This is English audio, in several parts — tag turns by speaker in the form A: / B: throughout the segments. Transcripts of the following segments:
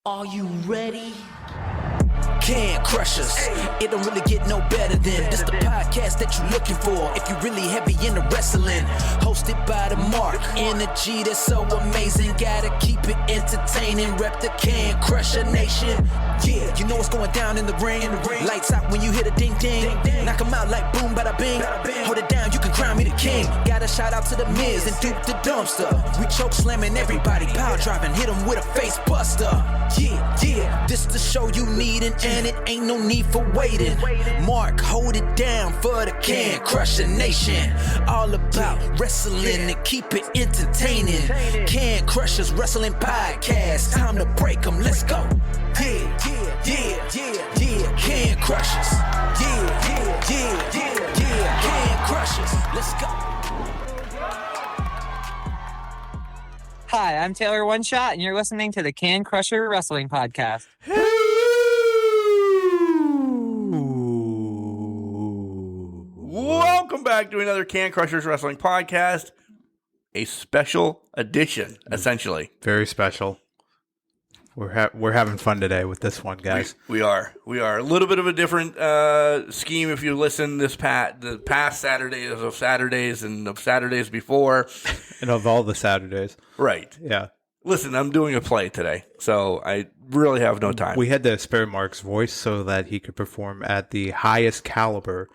A: Are you ready? Can crush us. It don't really get no better than this the podcast that you're looking for. If you're really heavy into wrestling, hosted by the Mark. Energy that's so amazing. Gotta keep it entertaining. Rep the Can Crusher Nation. Yeah, you know what's going down in the ring. Lights out when you hit a ding ding. Knock 'em out like boom, bada bing. Hold it down, you can crown me the king. Gotta shout out to the Miz and Duke the Dumpster. We choke slamming everybody, power driving, hit 'em with a face buster. Yeah, this the show you need, and it ain't no need for waiting. Mark, hold it down for the Can Crusher Nation. All about wrestling and keep it entertaining. Can Crushers Wrestling Podcast. Time to break 'em, let's go. Yeah, Can Crushers. Yeah, Can Crushers. Let's go.
B: Hi, I'm Taylor One Shot, and you're listening to the Can Crusher Wrestling Podcast.
C: Welcome back to another Can Crushers Wrestling Podcast. A special edition, essentially.
D: Very special. We're having fun today with this one, guys.
C: We are. A little bit of a different scheme if you listen the past Saturdays of Saturdays and of Saturdays before.
D: And of all the Saturdays.
C: Right.
D: Yeah.
C: Listen, I'm doing a play today, so I really have no time.
D: We had to spare Mark's voice so that he could perform at the highest caliber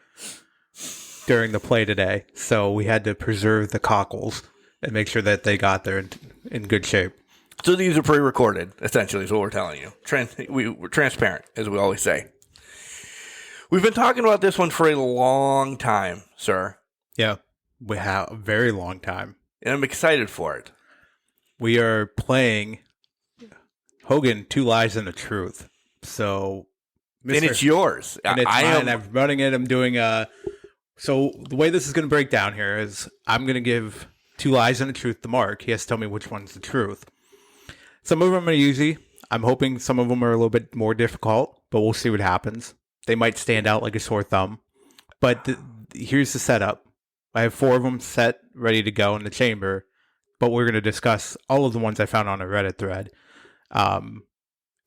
D: during the play today. So we had to preserve the cockles and make sure that they got there in good shape.
C: So these are pre-recorded, essentially, is what we're telling you. We're transparent, as we always say. We've been talking about this one for a long time, sir.
D: Yeah, we have a very long time.
C: And I'm excited for it.
D: We are playing Hogan, 2 Lies and a Truth. So,
C: and it's yours.
D: And it's mine. I'm running it. I'm doing so the way this is going to break down here is I'm going to give 2 lies and a truth to Mark. He has to tell me which one's the truth. Some of them are easy. I'm hoping some of them are a little bit more difficult, but we'll see what happens. They might stand out like a sore thumb. But here's the setup. I have 4 of them set, ready to go in the chamber, but we're going to discuss all of the ones I found on a Reddit thread. I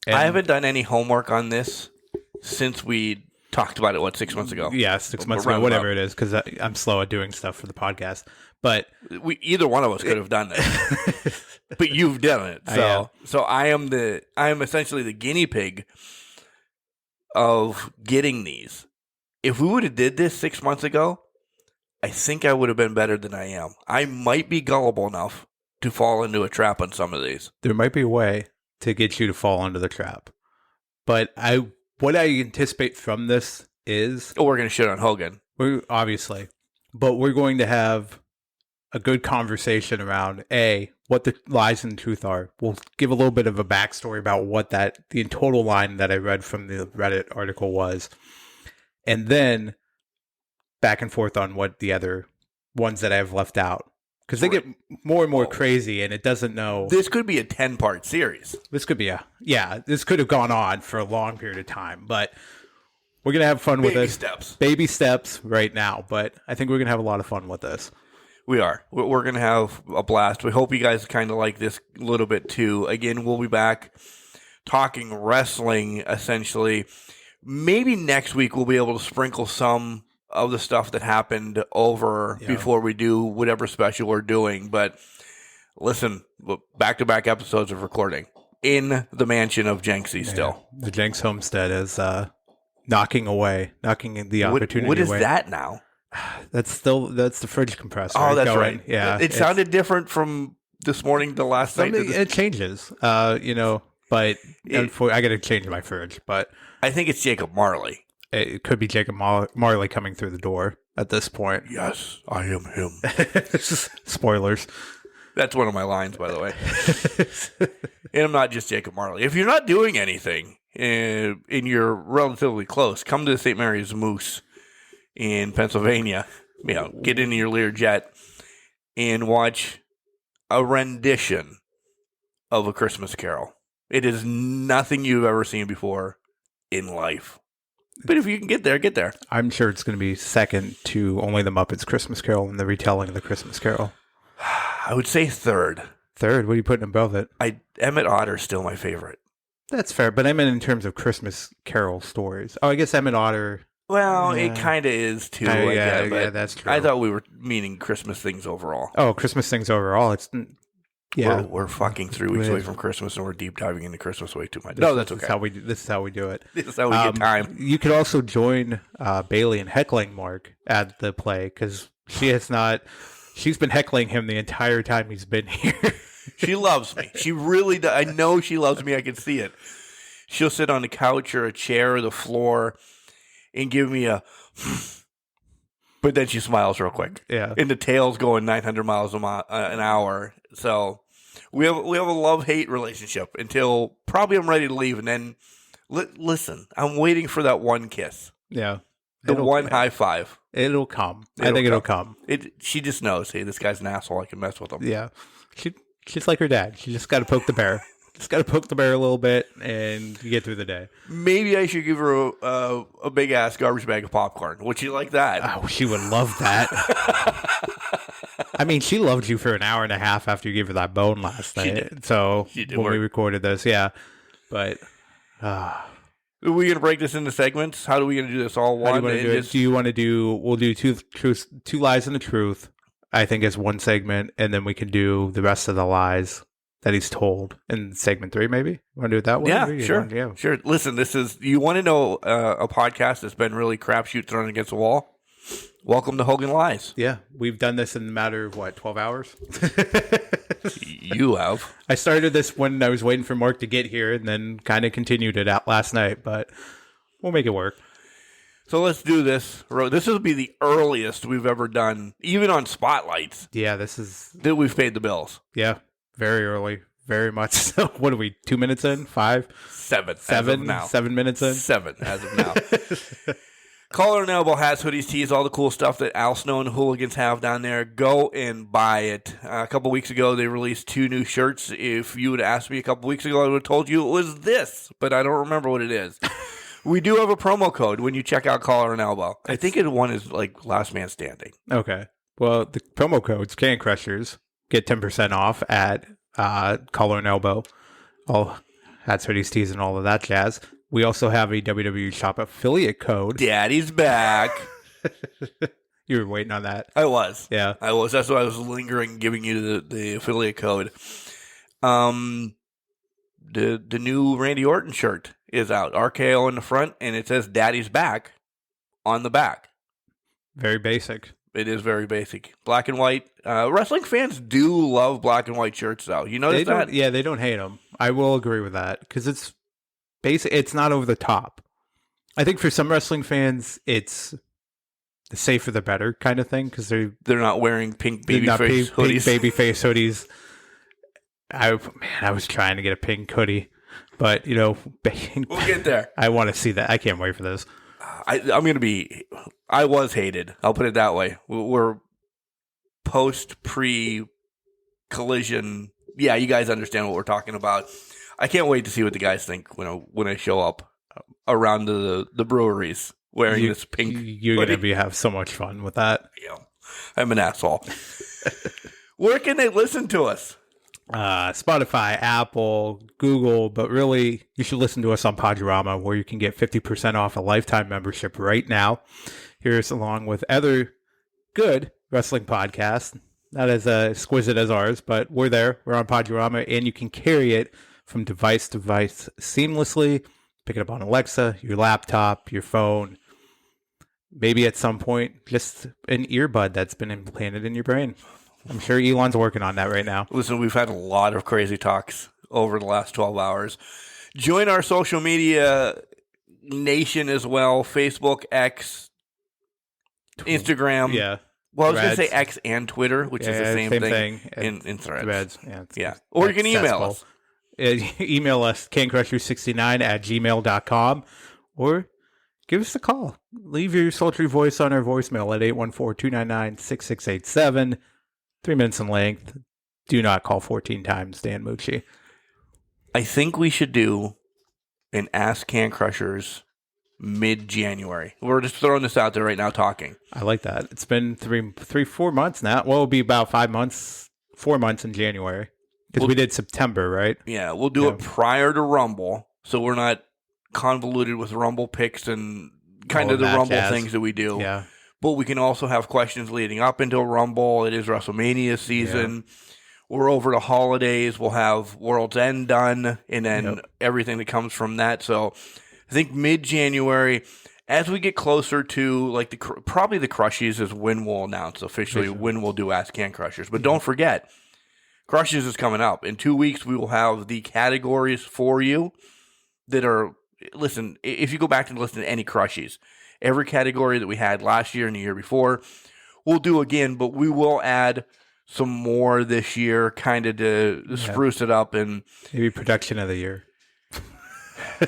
C: haven't done any homework on this since we talked about it, 6 months ago?
D: Yeah, 6 months ago, whatever it is, because I'm slow at doing stuff for the podcast. But
C: either one of us could have done this. But you've done it, so I am essentially the guinea pig of getting these. If we would have did this 6 months ago, I think I would have been better than I am. I might be gullible enough to fall into a trap on some of these.
D: There might be a way to get you to fall into the trap, but what I anticipate from this is
C: we're going to shit on Hogan,
D: obviously, but we're going to have a good conversation around what the lies and the truth are. We'll give a little bit of a backstory about what the total line that I read from the Reddit article was, and then back and forth on what the other ones that I have left out, because they get more and more crazy, and it doesn't know.
C: This could be a 10-part series.
D: This could be this could have gone on for a long period of time, but we're gonna have fun with it. Baby steps right now, but I think we're gonna have a lot of fun with this.
C: We are. We're going to have a blast. We hope you guys kind of like this a little bit too. Again, we'll be back talking wrestling, essentially. Maybe next week we'll be able to sprinkle some of the stuff that happened over before we do whatever special we're doing. But listen, back-to-back episodes of recording in the mansion of Jenksy still.
D: The Jenks homestead is knocking the opportunity away.
C: What is that now?
D: That's the fridge compressor.
C: Oh, that's right.
D: Yeah,
C: it sounded different from this morning to last night.
D: It changes, but I got to change my fridge. But
C: I think it's Jacob Marley.
D: It could be Jacob Marley coming through the door at this point.
C: Yes, I am him.
D: Spoilers.
C: That's one of my lines, by the way. And I'm not just Jacob Marley. If you're not doing anything and you're relatively close, come to the St. Mary's Moose in Pennsylvania, get into your Learjet and watch a rendition of A Christmas Carol. It is nothing you've ever seen before in life. But if you can get there, get there.
D: I'm sure it's going to be second to Only the Muppets Christmas Carol and the retelling of the Christmas Carol.
C: I would say third.
D: Third? What are you putting above it?
C: Emmett Otter's still my favorite.
D: That's fair, but I meant in terms of Christmas Carol stories. Oh, I guess Emmett Otter.
C: Well,
D: Yeah.
C: It kind of is too.
D: Yeah, that's true.
C: I thought we were meaning Christmas things overall.
D: Oh, Christmas things overall. It's
C: We're fucking 3 weeks away from Christmas, and we're deep diving into Christmas way too much.
D: This
C: That's
D: is
C: okay.
D: This is how we do it.
C: This is how we get time.
D: You could also join Bailey in heckling Mark at the play because she's been heckling him the entire time he's been here.
C: She loves me. She really does. I know she loves me. I can see it. She'll sit on the couch or a chair or the floor and give me a but then she smiles real quick.
D: Yeah.
C: And the tail's going 900 miles an hour. So we have a love-hate relationship until probably I'm ready to leave. And then, listen, I'm waiting for that one kiss.
D: Yeah.
C: The one high five.
D: It'll come. I think it'll come.
C: She just knows, hey, this guy's an asshole. I can mess with him.
D: Yeah. She's like her dad. She just got to poke the bear. Just got to poke the bear a little bit and you get through the day.
C: Maybe I should give her a big-ass garbage bag of popcorn. Would she like that?
D: Oh, she would love that. I mean, she loved you for an hour and a half after you gave her that bone last night.
C: Did.
D: So
C: She did
D: when
C: work.
D: we recorded this, yeah. But
C: Are we going to break this into segments? How are we going to do this all
D: how do
C: one?
D: you want to do it? Do you want to do? We'll do two lies and a truth. I think as one segment, and then we can do the rest of the lies that he's told in segment 3. Maybe you want to do it that way?
C: Yeah, sure. Sure. Listen, you want to know a podcast that's been really crapshoot thrown against the wall? Welcome to Hogan Lies.
D: Yeah, we've done this in a matter of 12 hours.
C: You have.
D: I started this when I was waiting for Mark to get here, and then kind of continued it out last night. But we'll make it work.
C: So let's do this. This will be the earliest we've ever done, even on spotlights,
D: Yeah, this is
C: that we've paid the bills.
D: very early, very much. So what are we? 2 minutes in? 5?
C: 7 as of
D: 7?
C: now.
D: 7 minutes in?
C: 7 as of now. Collar and elbow hats, hoodies, tees, all the cool stuff that Al Snow and the Hooligans have down there. Go and buy it. A couple weeks ago, they released 2 new shirts. If you would have asked me a couple weeks ago, I would have told you it was this, but I don't remember what it is. We do have a promo code when you check out Collar and Elbow. I think one is like last man standing.
D: Okay. Well, the promo code's Can Crushers. Get 10% off at Collar and Elbow. All hats, hoodies, tees, and all of that jazz. We also have a WWE Shop affiliate code.
C: Daddy's back.
D: You were waiting on that.
C: I was.
D: Yeah.
C: I was. That's why I was lingering giving you the affiliate code. The new Randy Orton shirt is out. RKO in the front, and it says Daddy's back on the back.
D: Very basic.
C: It is very basic. Black and white. Wrestling fans do love black and white shirts, though. You notice that?
D: Yeah, they don't hate them. I will agree with that because it's basic. It's not over the top. I think for some wrestling fans, it's the safer the better kind of thing because they're
C: not wearing pink
D: they're not
C: babyface hoodies.
D: Pink baby face hoodies. I was trying to get a pink hoodie, but
C: We'll get there.
D: I want to see that. I can't wait for this.
C: I was hated. I'll put it that way. We're pre-collision. Yeah, you guys understand what we're talking about. I can't wait to see what the guys think when I show up around the breweries wearing this pink.
D: You're going to have so much fun with that.
C: Yeah, I'm an asshole. Where can they listen to us?
D: Spotify, Apple, Google, but really you should listen to us on Podurama where you can get 50% off a lifetime membership right now. Here's along with other good wrestling podcasts, not as exquisite as ours, but we're there. We're on Podurama and you can carry it from device to device seamlessly. Pick it up on Alexa, your laptop, your phone, maybe at some point just an earbud that's been implanted in your brain. I'm sure Elon's working on that right now.
C: Listen, we've had a lot of crazy talks over the last 12 hours. Join our social media nation as well. Facebook, X, Instagram.
D: Yeah.
C: Well, I was going to
D: Threads.
C: say X and Twitter, which is the same thing. In Threads.
D: Threads.
C: Yeah. Or you can email us.
D: Email us, cancrusher69@gmail.com, or give us a call. Leave your sultry voice on our voicemail at 814-299-6687. 3 minutes in length. Do not call 14 times, Dan Mucci.
C: I think we should do an Ask Can Crushers mid-January. We're just throwing this out there right now talking.
D: I like that. It's been 4 months now. Well, it'll be about 5 months, 4 months in January. Because we did September, right?
C: Yeah, we'll do it prior to Rumble. so we're not convoluted with Rumble picks and kind
D: All
C: of the
D: that
C: Rumble
D: jazz.
C: things that we do.
D: Yeah.
C: But we can also have questions leading up into Rumble. It is WrestleMania season. We're over the holidays. We'll have World's End done, and then everything that comes from that. So I think mid-January, as we get closer to like probably the Crushes is when we'll announce officially when we'll do Ask Can Crushers. But don't forget, Crushes is coming up. In 2 weeks, we will have the categories for you that are, listen, if you go back and listen to any Crushes, every category that we had last year and the year before, we'll do again, but we will add some more this year kind of to spruce it up. And
D: Maybe production of the year.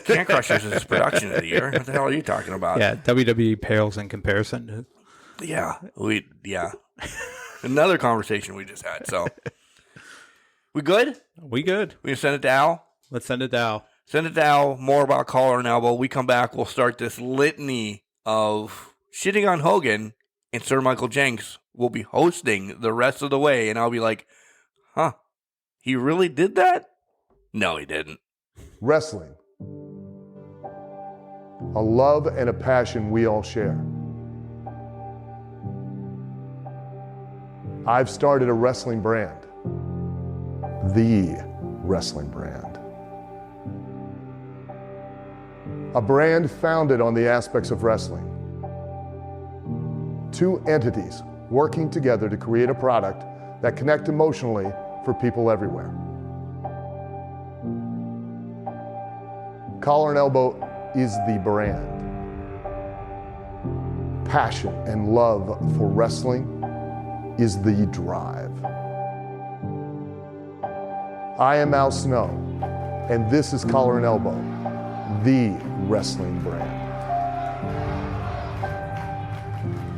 C: Can Crushers is production of the year. What the hell are you talking about?
D: Yeah, WWE pales in comparison.
C: Yeah. Another conversation we just had. So, we good?
D: We good.
C: We can send it to Al?
D: Let's send it to Al.
C: Send it to Al. More about Collar and Elbow. We come back. We'll start this litany of shitting on Hogan, and Sir Michael Jenks will be hosting the rest of the way. And I'll be like, huh, he really did that? No, he didn't.
E: Wrestling. A love and a passion we all share. I've started a wrestling brand. The wrestling brand. A brand founded on the aspects of wrestling. Two entities working together to create a product that connect emotionally for people everywhere. Collar and Elbow is the brand. Passion and love for wrestling is the drive. I am Al Snow, and this is Collar and Elbow, the wrestling brand.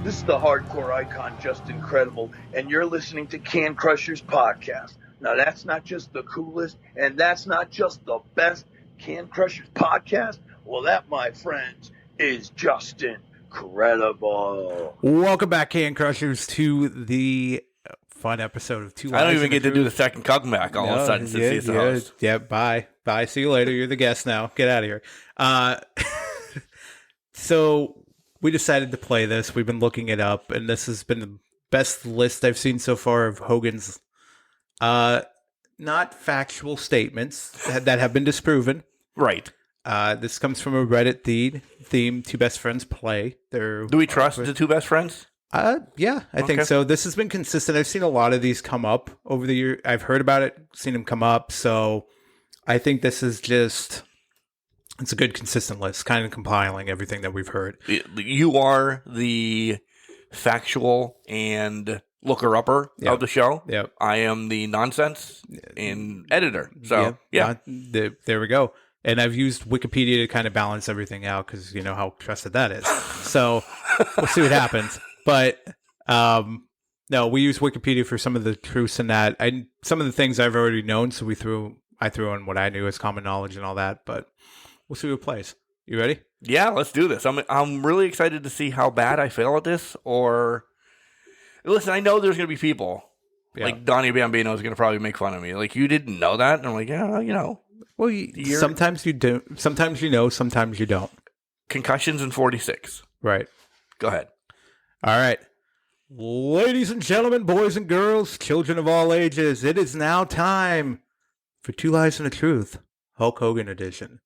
F: This is the hardcore icon, Just Incredible, and you're listening to Can Crushers Podcast. Now, that's not just the coolest, and that's not just the best Can Crushers Podcast. Well, that, my friends, is just incredible.
D: Welcome back, Can Crushers, to the fun episode of Two Lies
C: I don't even
D: and a
C: get to
D: Truth.
C: do the second comeback all of a sudden since he's the host.
D: Yeah, bye. Bye. See you later. You're the guest now. Get out of here. So we decided to play this. We've been looking it up, and this has been the best list I've seen so far of Hogan's not factual statements that have been disproven.
C: Right.
D: This comes from a Reddit theme Two Best Friends Play.
C: Do we trust the two best friends?
D: Yeah, I think so. This has been consistent. I've seen a lot of these come up over the year. I've heard about it, seen them come up. So I think this is just, it's a good consistent list, kind of compiling everything that we've heard.
C: You are the factual and looker-upper of the show.
D: Yep.
C: I am the nonsense and editor. So, yeah.
D: There we go. And I've used Wikipedia to kind of balance everything out because you know how trusted that is. So we'll see what happens. But no, we use Wikipedia for some of the truths in that. Some of the things I've already known, so I threw in what I knew as common knowledge and all that. But we'll see what plays. You ready?
C: Yeah, let's do this. I'm really excited to see how bad I fail at this. Or listen, I know there's going to be people like Donnie Bambino is going to probably make fun of me. Like, you didn't know that, and I'm like, yeah, you know.
D: Well, sometimes you do. Sometimes you know. Sometimes you don't.
C: Concussions in 46.
D: Right.
C: Go ahead.
D: All right. Ladies and gentlemen, boys and girls, children of all ages, it is now time for Two Lies and a Truth, Hulk Hogan edition.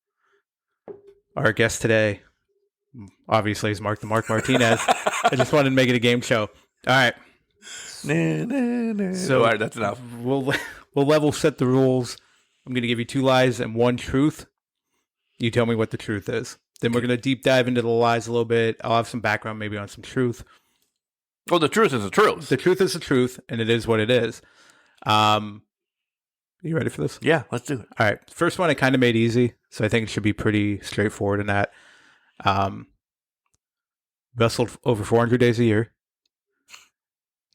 D: Our guest today, obviously, is Mark the Mark Martinez. I just wanted to make it a game show. All right.
C: So, all right, that's enough.
D: We'll level set the rules. I'm going to give you two lies and one truth. You tell me what the truth is. Then we're going to deep dive into the lies a little bit. I'll have some background maybe on some truth.
C: Well, the truth is the truth.
D: The truth is the truth, and it is what it is. You ready for this?
C: Yeah, let's do it.
D: All right. First one I kind of made easy, so I think it should be pretty straightforward in that. Wrestled over 400 days a year.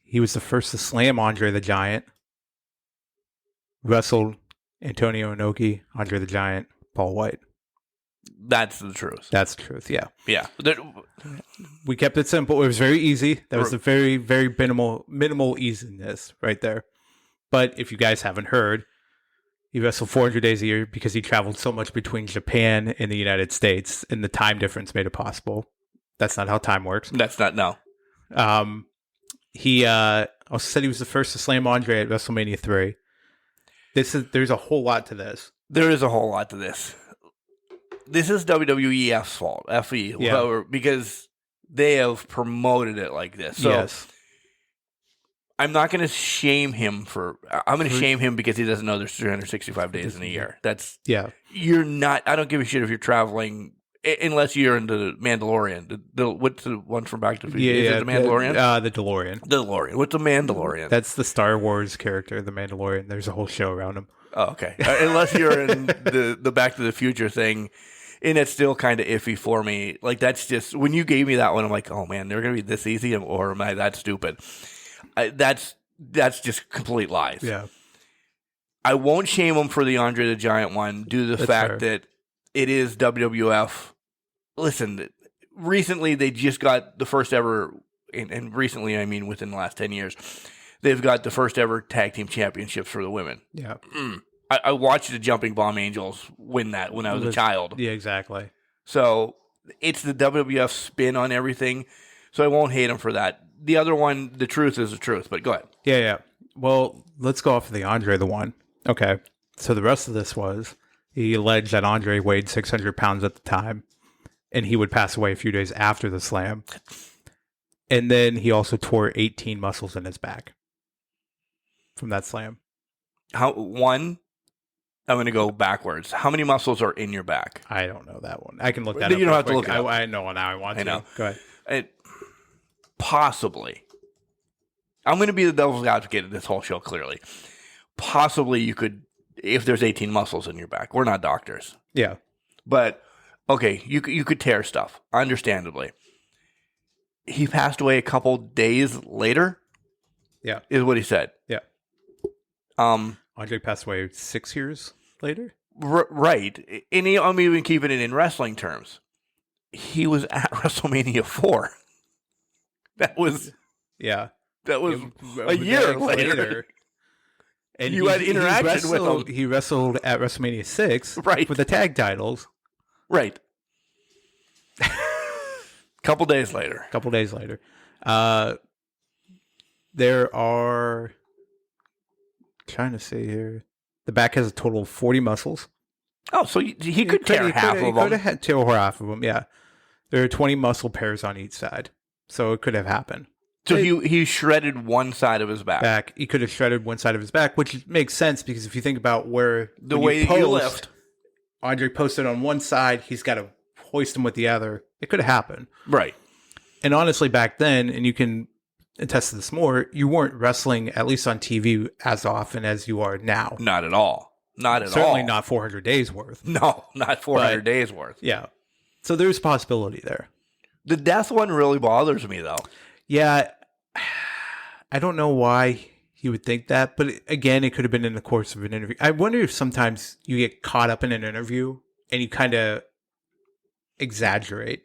D: He was the first to slam Andre the Giant. Wrestled Antonio Inoki, Andre the Giant, Paul White.
C: That's the truth.
D: That's the truth, yeah.
C: Yeah.
D: We kept it simple. It was very easy. That was a very, very minimal easiness right there. But if you guys haven't heard, He wrestled 400 days a year because he traveled so much between Japan and the United States, and the time difference made it possible. That's not how time works.
C: That's not, no.
D: He also said he was the first to slam Andre at WrestleMania 3. There's a whole lot to this.
C: There is a whole lot to this. This is WWEF's fault, FE,
D: Yeah.
C: because they have promoted it like this. So
D: Yes.
C: I'm not going to shame him I'm going to shame him because he doesn't know there's 365 days in a year. You're not, I don't give a shit if you're traveling, unless you're into the Mandalorian. What's the one from Back to the Future? Is it the Mandalorian?
D: The DeLorean.
C: The DeLorean. What's the Mandalorian?
D: That's the Star Wars character, the Mandalorian. There's a whole show around him.
C: Oh, okay. Unless you're in the Back to the Future thing, and it's still kind of iffy for me. Like, that's just, when you gave me that one, I'm like, oh man, they're going to be this easy, or am I that stupid? That's just complete lies.
D: Yeah.
C: I won't shame him for the Andre the Giant one due to the fact that it is WWF. Listen, recently they just got the first ever, and recently I mean within the last 10 years, they've got the first ever tag team championships for the women.
D: Yeah.
C: I watched the Jumping Bomb Angels win that when I was a child.
D: Yeah, exactly.
C: So it's the WWF spin on everything. So I won't hate him for that. The other one, the truth is the truth, but go ahead.
D: Yeah. Well, let's go off of the Andre the one. Okay. So the rest of this was, he alleged that Andre weighed 600 pounds at the time, and he would pass away a few days after the slam. And then he also tore 18 muscles in his back from that slam.
C: I'm going to go backwards. How many muscles are in your back?
D: I don't know that one. I can look that
C: You
D: up.
C: don't
D: real
C: have to
D: quick.
C: look it up.
D: I know now I want to.
C: know.
D: Go ahead.
C: Possibly. I'm going to be the devil's advocate of this whole show, clearly. Possibly you could, if there's 18 muscles in your back. We're not doctors.
D: Yeah.
C: But, okay, you could tear stuff, understandably. He passed away a couple days later?
D: Yeah.
C: Is what he said.
D: Yeah. Andre passed away 6 years later?
C: Right. And I'm even keeping it in wrestling terms. He was at WrestleMania 4. That was a year later.
D: And
C: you had interaction with him.
D: He wrestled at WrestleMania 6
C: right,
D: for the tag titles.
C: Right. Couple days later.
D: There are, trying to see here, the back has a total of 40 muscles.
C: Oh, so he could tear half of them. He could
D: have tear half of them, yeah. There are 20 muscle pairs on each side. So it could have happened.
C: So he shredded one side of his back.
D: He could have shredded one side of his back, which makes sense because if you think about where
C: the way you lift,
D: Andre posted on one side, he's got to hoist him with the other. It could have happened.
C: Right.
D: And honestly, back then, and you can attest to this more, you weren't wrestling, at least on TV, as often as you are now.
C: Not at all.
D: Certainly not 400 days worth.
C: No, not 400 days worth.
D: Yeah. So there's possibility there.
C: The death one really bothers me, though.
D: Yeah. I don't know why he would think that, but again, it could have been in the course of an interview. I wonder if sometimes you get caught up in an interview and you kind of exaggerate.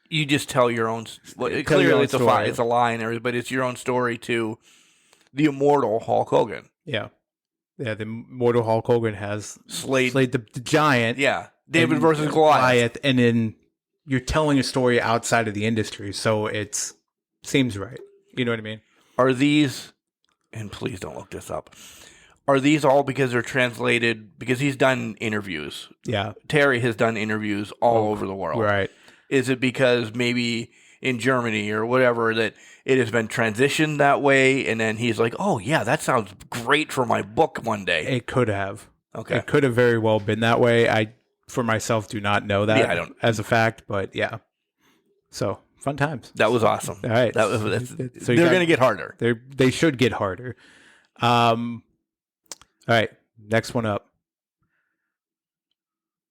C: You just tell your own. Clearly, it's a lie and everything, but it's your own story to the immortal Hulk Hogan.
D: Yeah. Yeah, the immortal Hulk Hogan has
C: slayed
D: the giant.
C: Yeah. David versus Goliath.
D: And then you're telling a story outside of the industry, so it seems right. You know what I mean?
C: Are these, and please don't look this up, are these all because they're translated, because he's done interviews?
D: Yeah.
C: Terry has done interviews all over the world.
D: Right.
C: Is it because maybe in Germany or whatever that it has been transitioned that way, and then he's like, oh, yeah, that sounds great for my book one day?
D: It could have.
C: Okay.
D: It could have very well been that way. I, for myself, do not know that as a fact, but yeah. So, fun times.
C: That was awesome.
D: All right.
C: So they're going to get harder.
D: They should get harder. All right. Next one up.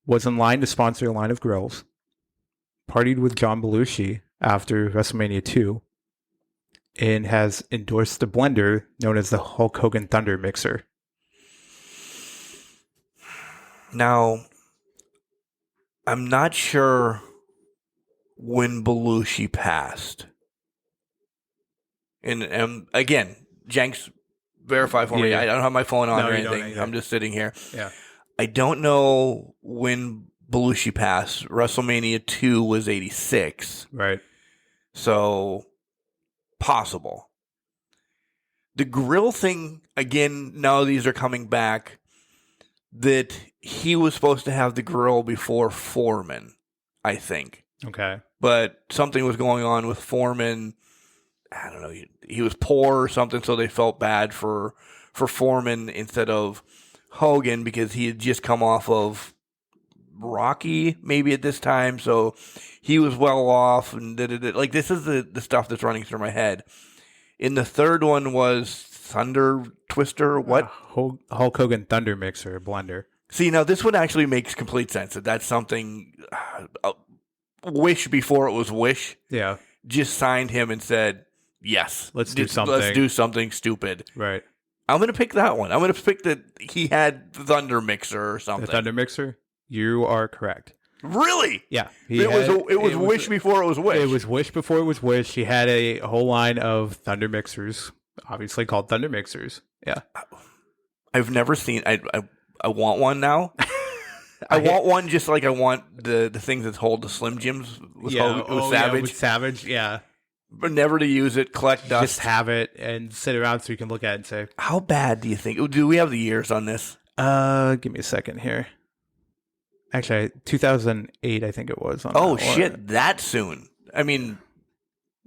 D: Was in line to sponsor a line of grills. Partied with John Belushi after WrestleMania 2. And has endorsed the blender known as the Hulk Hogan Thunder Mixer.
C: Now, I'm not sure when Belushi passed. And again, Jenks, verify for me. I don't have my phone on or anything. I'm just sitting here.
D: Yeah.
C: I don't know when Belushi passed. WrestleMania 2 was 86.
D: Right.
C: So, possible. The grill thing, again, now these are coming back, that he was supposed to have the grill before Foreman, I think.
D: Okay.
C: But something was going on with Foreman. I don't know. He was poor or something, so they felt bad for Foreman instead of Hogan because he had just come off of Rocky maybe at this time. So he was well off. And like, this is the stuff that's running through my head. In the third one was Thunder Twister. What?
D: Hulk Hogan Thunder Mixer blender.
C: See, now this one actually makes complete sense. That's something Wish before it was Wish.
D: Yeah.
C: Just signed him and said, yes,
D: let's do something.
C: Let's do something stupid.
D: Right.
C: I'm going to pick that one. I'm going to pick that he had Thunder Mixer or something.
D: The Thunder Mixer? You are correct.
C: Really?
D: Yeah.
C: It was Wish before it was Wish.
D: It was Wish before it was Wish. He had a whole line of Thunder Mixers, obviously called Thunder Mixers. Yeah.
C: I've never seen. I want one now. I want one just like I want the things that hold the Slim Jims with Savage.
D: Yeah, with Savage, yeah.
C: But never to use it, collect dust.
D: Just have it and sit around so you can look at it and say,
C: how bad do you think? Do we have the years on this?
D: Give me a second here. Actually, 2008, I think it was.
C: Oh, shit, that soon. I mean,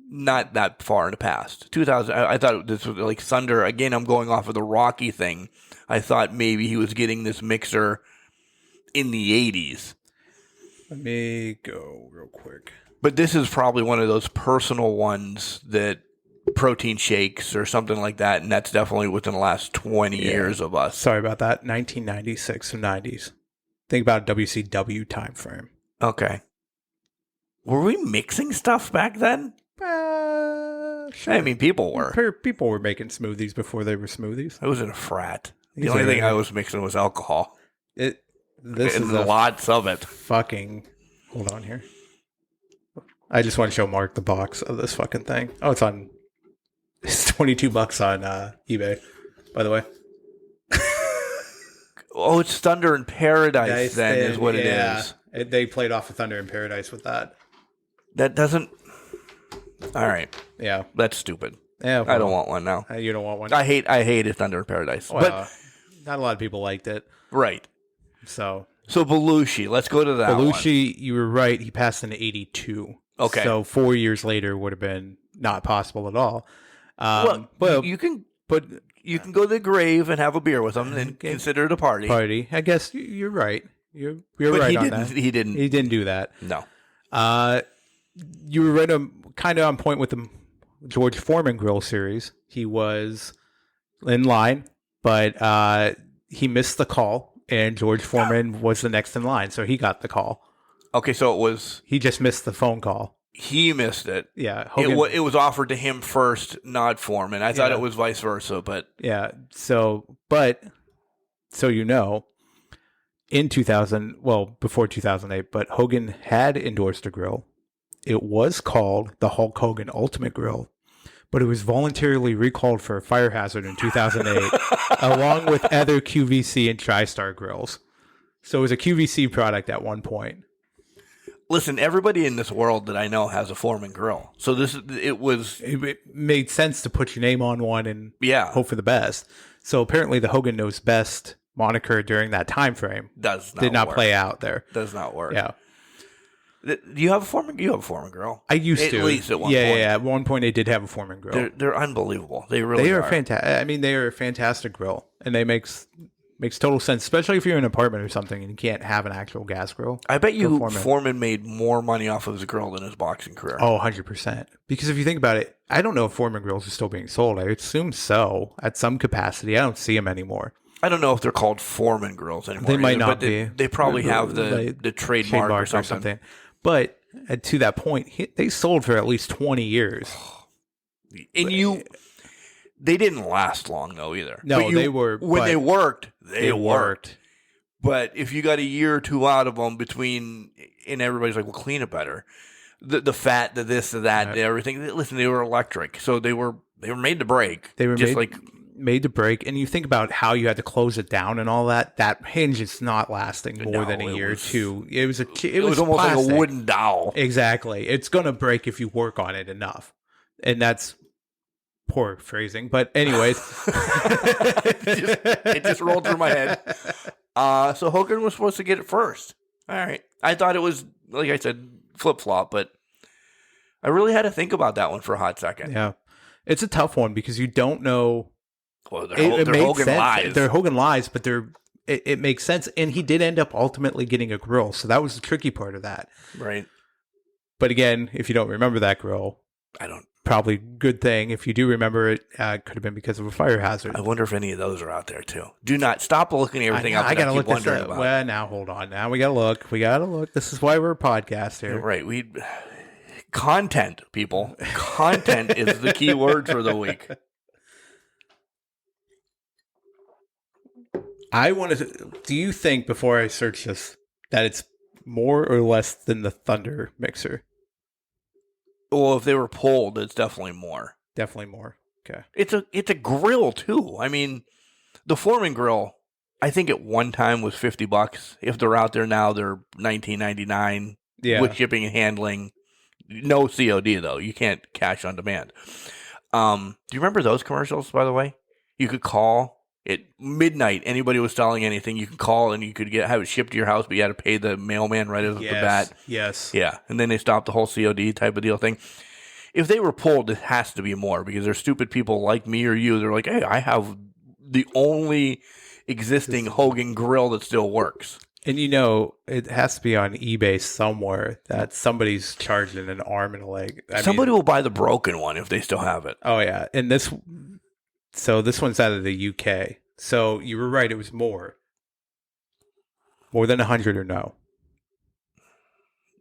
C: not that far in the past. 2000, I thought this was like Thunder. Again, I'm going off of the Rocky thing. I thought maybe he was getting this mixer in the 80s.
D: Let me go real quick.
C: But this is probably one of those personal ones that protein shakes or something like that, and that's definitely within the last 20 years of us.
D: Sorry about that. 1996 or 90s. Think about WCW time frame.
C: Okay. Were we mixing stuff back then?
D: Sure.
C: I mean, people were.
D: People were making smoothies before they were smoothies.
C: I was in a frat. The only thing I was mixing was alcohol.
D: This is
C: lots of it.
D: Fucking. Hold on here. I just want to show Mark the box of this fucking thing. Oh, it's on. It's $22 on eBay, by the way.
C: Oh, it's Thunder in Paradise. Is what it is.
D: They played off of Thunder in Paradise with that.
C: That doesn't. All right.
D: Yeah,
C: that's stupid.
D: Yeah, well,
C: I don't want one now.
D: You don't want one.
C: I hate Thunder in Paradise.
D: Well,
C: but
D: not a lot of people liked it.
C: Right.
D: So
C: Belushi. Let's go to that.
D: Belushi, you were right. He passed in 82.
C: Okay.
D: So 4 years later would have been not possible at all.
C: Well, you can go to the grave and have a beer with him and consider it a party.
D: I guess you're right. You're right on that.
C: He didn't
D: do that.
C: No.
D: You were right kind of on point with the George Foreman grill series. He was in line, but he missed the call, and George Foreman was the next in line, so he got the call.
C: Okay, so it was...
D: He just missed the phone call.
C: He missed it.
D: Yeah.
C: It was offered to him first, not Foreman. I thought it was vice versa, but...
D: Yeah, so you know, in 2000, well, before 2008, but Hogan had endorsed a grill. It was called the Hulk Hogan Ultimate Grill, but it was voluntarily recalled for a fire hazard in 2008, along with other QVC and TriStar grills. So it was a QVC product at one point.
C: Listen, everybody in this world that I know has a Foreman grill. So it
D: made sense to put your name on one and hope for the best. So apparently the Hogan Knows Best moniker during that time frame did not play out there.
C: Does not work.
D: Yeah.
C: Do you have a Foreman? You have a Foreman grill.
D: I used to.
C: At least at one point.
D: Yeah. At one point, they did have a Foreman grill.
C: They're unbelievable. They are
D: fantastic. I mean, they are a fantastic grill, and they makes total sense, especially if you're in an apartment or something and you can't have an actual gas grill.
C: I bet you Foreman made more money off of his grill than his boxing career.
D: Oh, 100%. Because if you think about it, I don't know if Foreman grills are still being sold. I assume so, at some capacity. I don't see them anymore.
C: I don't know if they're called Foreman grills anymore.
D: They might not be.
C: They probably have the trademark or something.
D: But to that point, they sold for at least 20 years.
C: And they didn't last long, though, either.
D: No, they were.
C: When they worked, they worked. But if you got a year or two out of them between, and everybody's like, well, clean it better. The fat, the this, the that, everything. Listen, they were electric. So they were made to break.
D: They were
C: just like
D: made to break, and you think about how you had to close it down and all that. That hinge is not lasting more than a year or two. It was
C: almost
D: plastic.
C: like a wooden dowel.
D: Exactly. It's gonna break if you work on it enough, and that's poor phrasing. But anyways,
C: it just rolled through my head. So Hogan was supposed to get it first. All right. I thought it was, like I said, flip flop, but I really had to think about that one for a hot second.
D: Yeah, it's a tough one because you don't know.
C: Well, they're Hogan
D: sense.
C: lies.
D: They're Hogan lies, but it makes sense. And he did end up ultimately getting a grill, so that was the tricky part of that.
C: Right.
D: But again, if you don't remember that grill,
C: I don't.
D: Probably good thing. If you do remember it, could have been because of a fire hazard.
C: I wonder if any of those are out there too. Do not stop looking everything up.
D: I gotta
C: keep
D: look this
C: wondering
D: up.
C: about.
D: Well, now hold on. Now we gotta look. We gotta look. This is why we're a podcast here.
C: Right. Content, people. Content is the key word for the week.
D: I wanted to. Do you think before I search this that it's more or less than the Thunder mixer?
C: Well, if they were pulled, it's definitely more.
D: Definitely more. Okay.
C: It's a grill too. I mean, the Foreman grill, I think at one time was $50. If they're out there now, they're $19.99.
D: Yeah.
C: With shipping and handling. No COD though. You can't cash on demand. Do you remember those commercials, by the way? You could call at midnight. Anybody was selling anything, you could call and you could have it shipped to your house, but you had to pay the mailman right off the bat.
D: Yes.
C: Yeah. And then they stopped the whole COD type of deal thing. If they were pulled, it has to be more because there's stupid people like me or you. They're like, hey, I have the only existing Hogan grill that still works.
D: And it has to be on eBay somewhere that somebody's charging an arm and a leg.
C: Somebody will buy the broken one if they still have it.
D: Oh yeah, and this one's out of the UK. So you were right; it was more than 100 or no?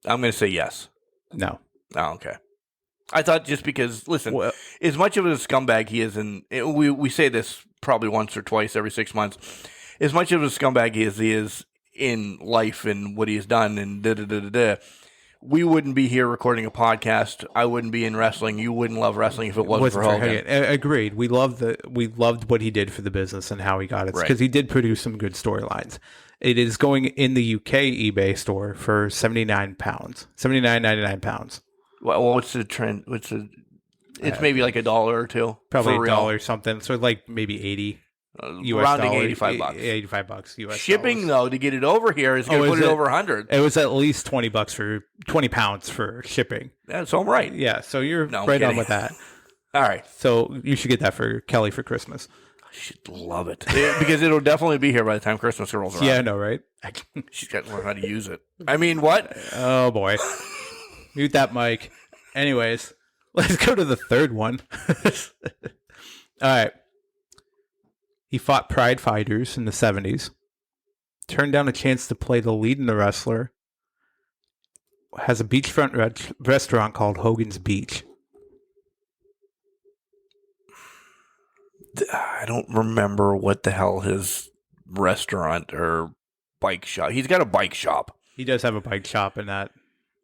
C: I'm going to say yes.
D: No.
C: Oh, okay. I thought just because, listen, as much of a scumbag he is, and we say this probably once or twice every 6 months, as much of a scumbag he is in life and what he has done and we wouldn't be here recording a podcast. I wouldn't be in wrestling. You wouldn't love wrestling if it wasn't for Hogan.
D: Agreed. We loved what he did for the business and how he got it because he did produce some good storylines. It is going in the UK eBay store for £79, £79.99.
C: Well, what's the trend? It's maybe like $1 or $2.
D: Probably $1 something. So like maybe 80. US
C: rounding
D: dollar,
C: $85.
D: $85 US.
C: Shipping though to get it over here is going to put it over 100.
D: It was at least £20 for £20 for shipping.
C: Yeah, so I'm right.
D: Yeah, so you're right on with that.
C: All right,
D: so you should get that for Kelly for Christmas.
C: I should love it because it'll definitely be here by the time Christmas rolls around.
D: Yeah, I know, right?
C: She's got to learn how to use it. I mean, what?
D: Oh boy, mute that mic. Anyways, let's go to the third one. All right. He fought Pride Fighters in the 70s, turned down a chance to play the lead in The Wrestler, has a beachfront restaurant called Hogan's Beach.
C: I don't remember what the hell his restaurant or bike shop. He's got a bike shop.
D: He does have a bike shop in that.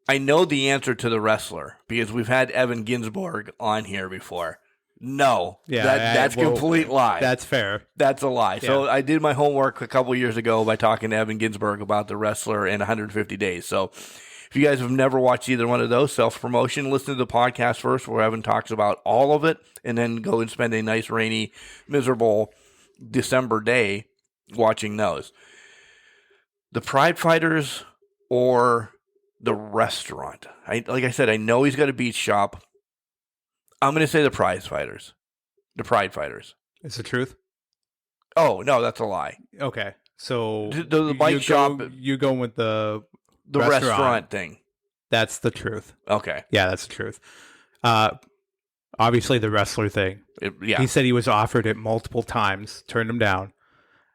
C: I know the answer to The Wrestler because we've had Evan Ginsburg on here before. No, that's complete lie.
D: That's fair.
C: That's a lie. Yeah. So I did my homework a couple years ago by talking to Evan Ginsburg about The Wrestler in 150 days. So if you guys have never watched either one of those, self-promotion, listen to the podcast first where Evan talks about all of it and then go and spend a nice, rainy, miserable December day watching those. The Pride Fighters or the restaurant. Like I said, I know he's got a beach shop. I'm going to say the Pride Fighters. The Pride Fighters.
D: Is the truth?
C: Oh, no, that's a lie.
D: Okay. So
C: the bike shop.
D: You're going with the
C: restaurant thing.
D: That's the truth.
C: Okay.
D: Yeah, that's the truth. Obviously, the wrestler thing.
C: Yeah.
D: He said he was offered it multiple times, turned him down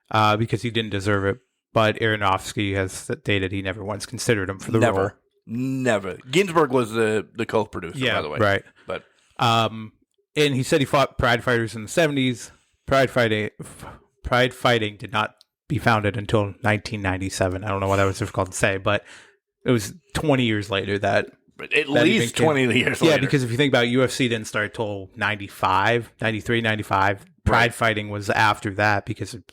D: because he didn't deserve it. But Aronofsky has stated he never once considered him for the role.
C: Never. Ginsburg was the co-producer, by the way.
D: Right.
C: But
D: and he said he fought Pride Fighters in the 70s. Pride fighting did not be founded until 1997. I don't know why that was difficult to say, but it was 20 years later that...
C: At least 20 years later.
D: Yeah, because if you think about it, UFC didn't start till 95, 93, 95. Pride fighting was after that because of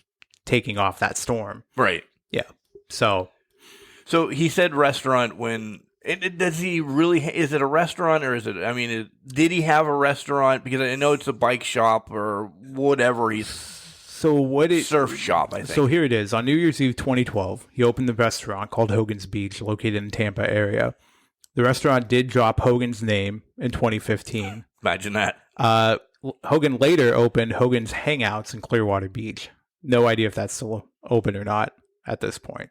D: taking off that storm.
C: Right.
D: Yeah. So
C: he said restaurant when. Does he really? Is it a restaurant or is it? I mean, did he have a restaurant? Because I know it's a bike shop or whatever. Surf shop, I think.
D: So here it is. On New Year's Eve 2012, he opened the restaurant called Hogan's Beach, located in Tampa area. The restaurant did drop Hogan's name in 2015.
C: Imagine that.
D: Hogan later opened Hogan's Hangouts in Clearwater Beach. No idea if that's still open or not at this point.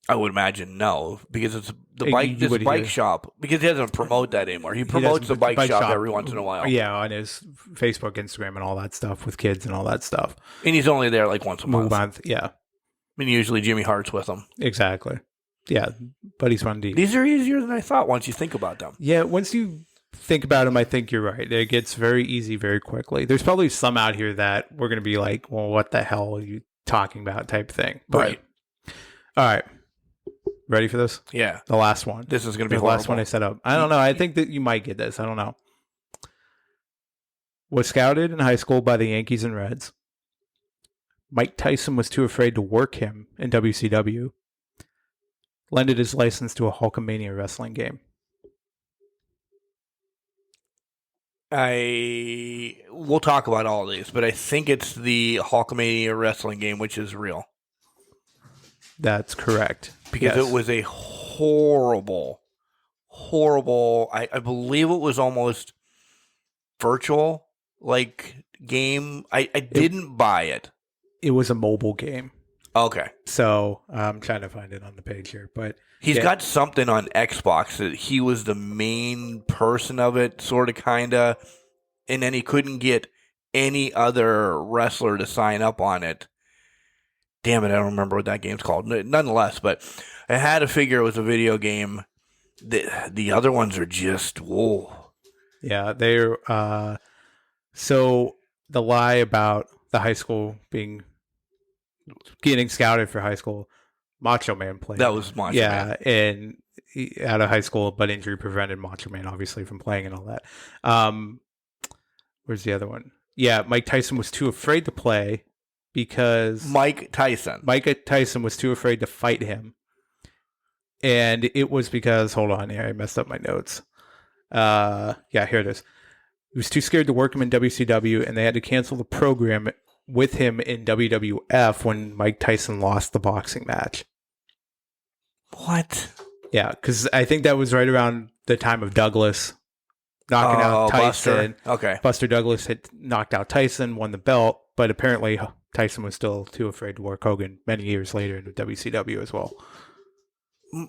C: I would imagine no, because it's the bike shop. Because he doesn't promote that anymore. He promotes the bike shop every once in a while.
D: Yeah, on his Facebook, Instagram, and all that stuff with kids and all that stuff.
C: And he's only there like once a month.
D: Yeah.
C: I mean, usually Jimmy Hart's with him.
D: Exactly. Yeah, but he's fun to eat.
C: These are easier than I thought once you think about them.
D: Yeah, once you think about them, I think you're right. It gets very easy very quickly. There's probably some out here that we're going to be like, well, what the hell are you talking about type thing. But,
C: right.
D: All right. Ready for this?
C: Yeah.
D: The last one.
C: This is going to be
D: the
C: horrible.
D: last one I set up. I don't know. I think that you might get this. I don't know. Was scouted in high school by the Yankees and Reds. Mike Tyson was too afraid to work him in WCW. Lended his license to a Hulkamania wrestling game.
C: We'll talk about all of these, but I think it's the Hulkamania wrestling game, which is real.
D: That's correct.
C: Because
D: yes.
C: It was a horrible, I believe it was almost virtual, game. I didn't buy it.
D: It was a mobile game.
C: Okay.
D: So I'm trying to find it on the page here, but
C: he's got something on Xbox that he was the main person of it, sort of, kind of, and then he couldn't get any other wrestler to sign up on it. Damn it, I don't remember what that game's called. Nonetheless, but I had to figure it was a video game. The other ones are just, whoa.
D: Yeah, they're, so the lie about the high school getting scouted for high school, Macho Man played.
C: That was Macho Man.
D: Yeah, and out of high school, but injury prevented Macho Man, obviously, from playing and all that. Where's the other one? Yeah, Mike Tyson was too afraid to play because...
C: Mike Tyson was too afraid to fight him. And it was because... Hold on here, I messed up my notes. Yeah, here it is. He was too scared to work him in WCW, and they had to cancel the program with him in WWF when Mike Tyson lost the boxing match. What?
D: Yeah, because I think that was right around the time of Douglas knocking out Tyson.
C: Buster. Okay.
D: Buster Douglas had knocked out Tyson, won the belt, but apparently Tyson was still too afraid to work Hogan many years later in the WCW as well.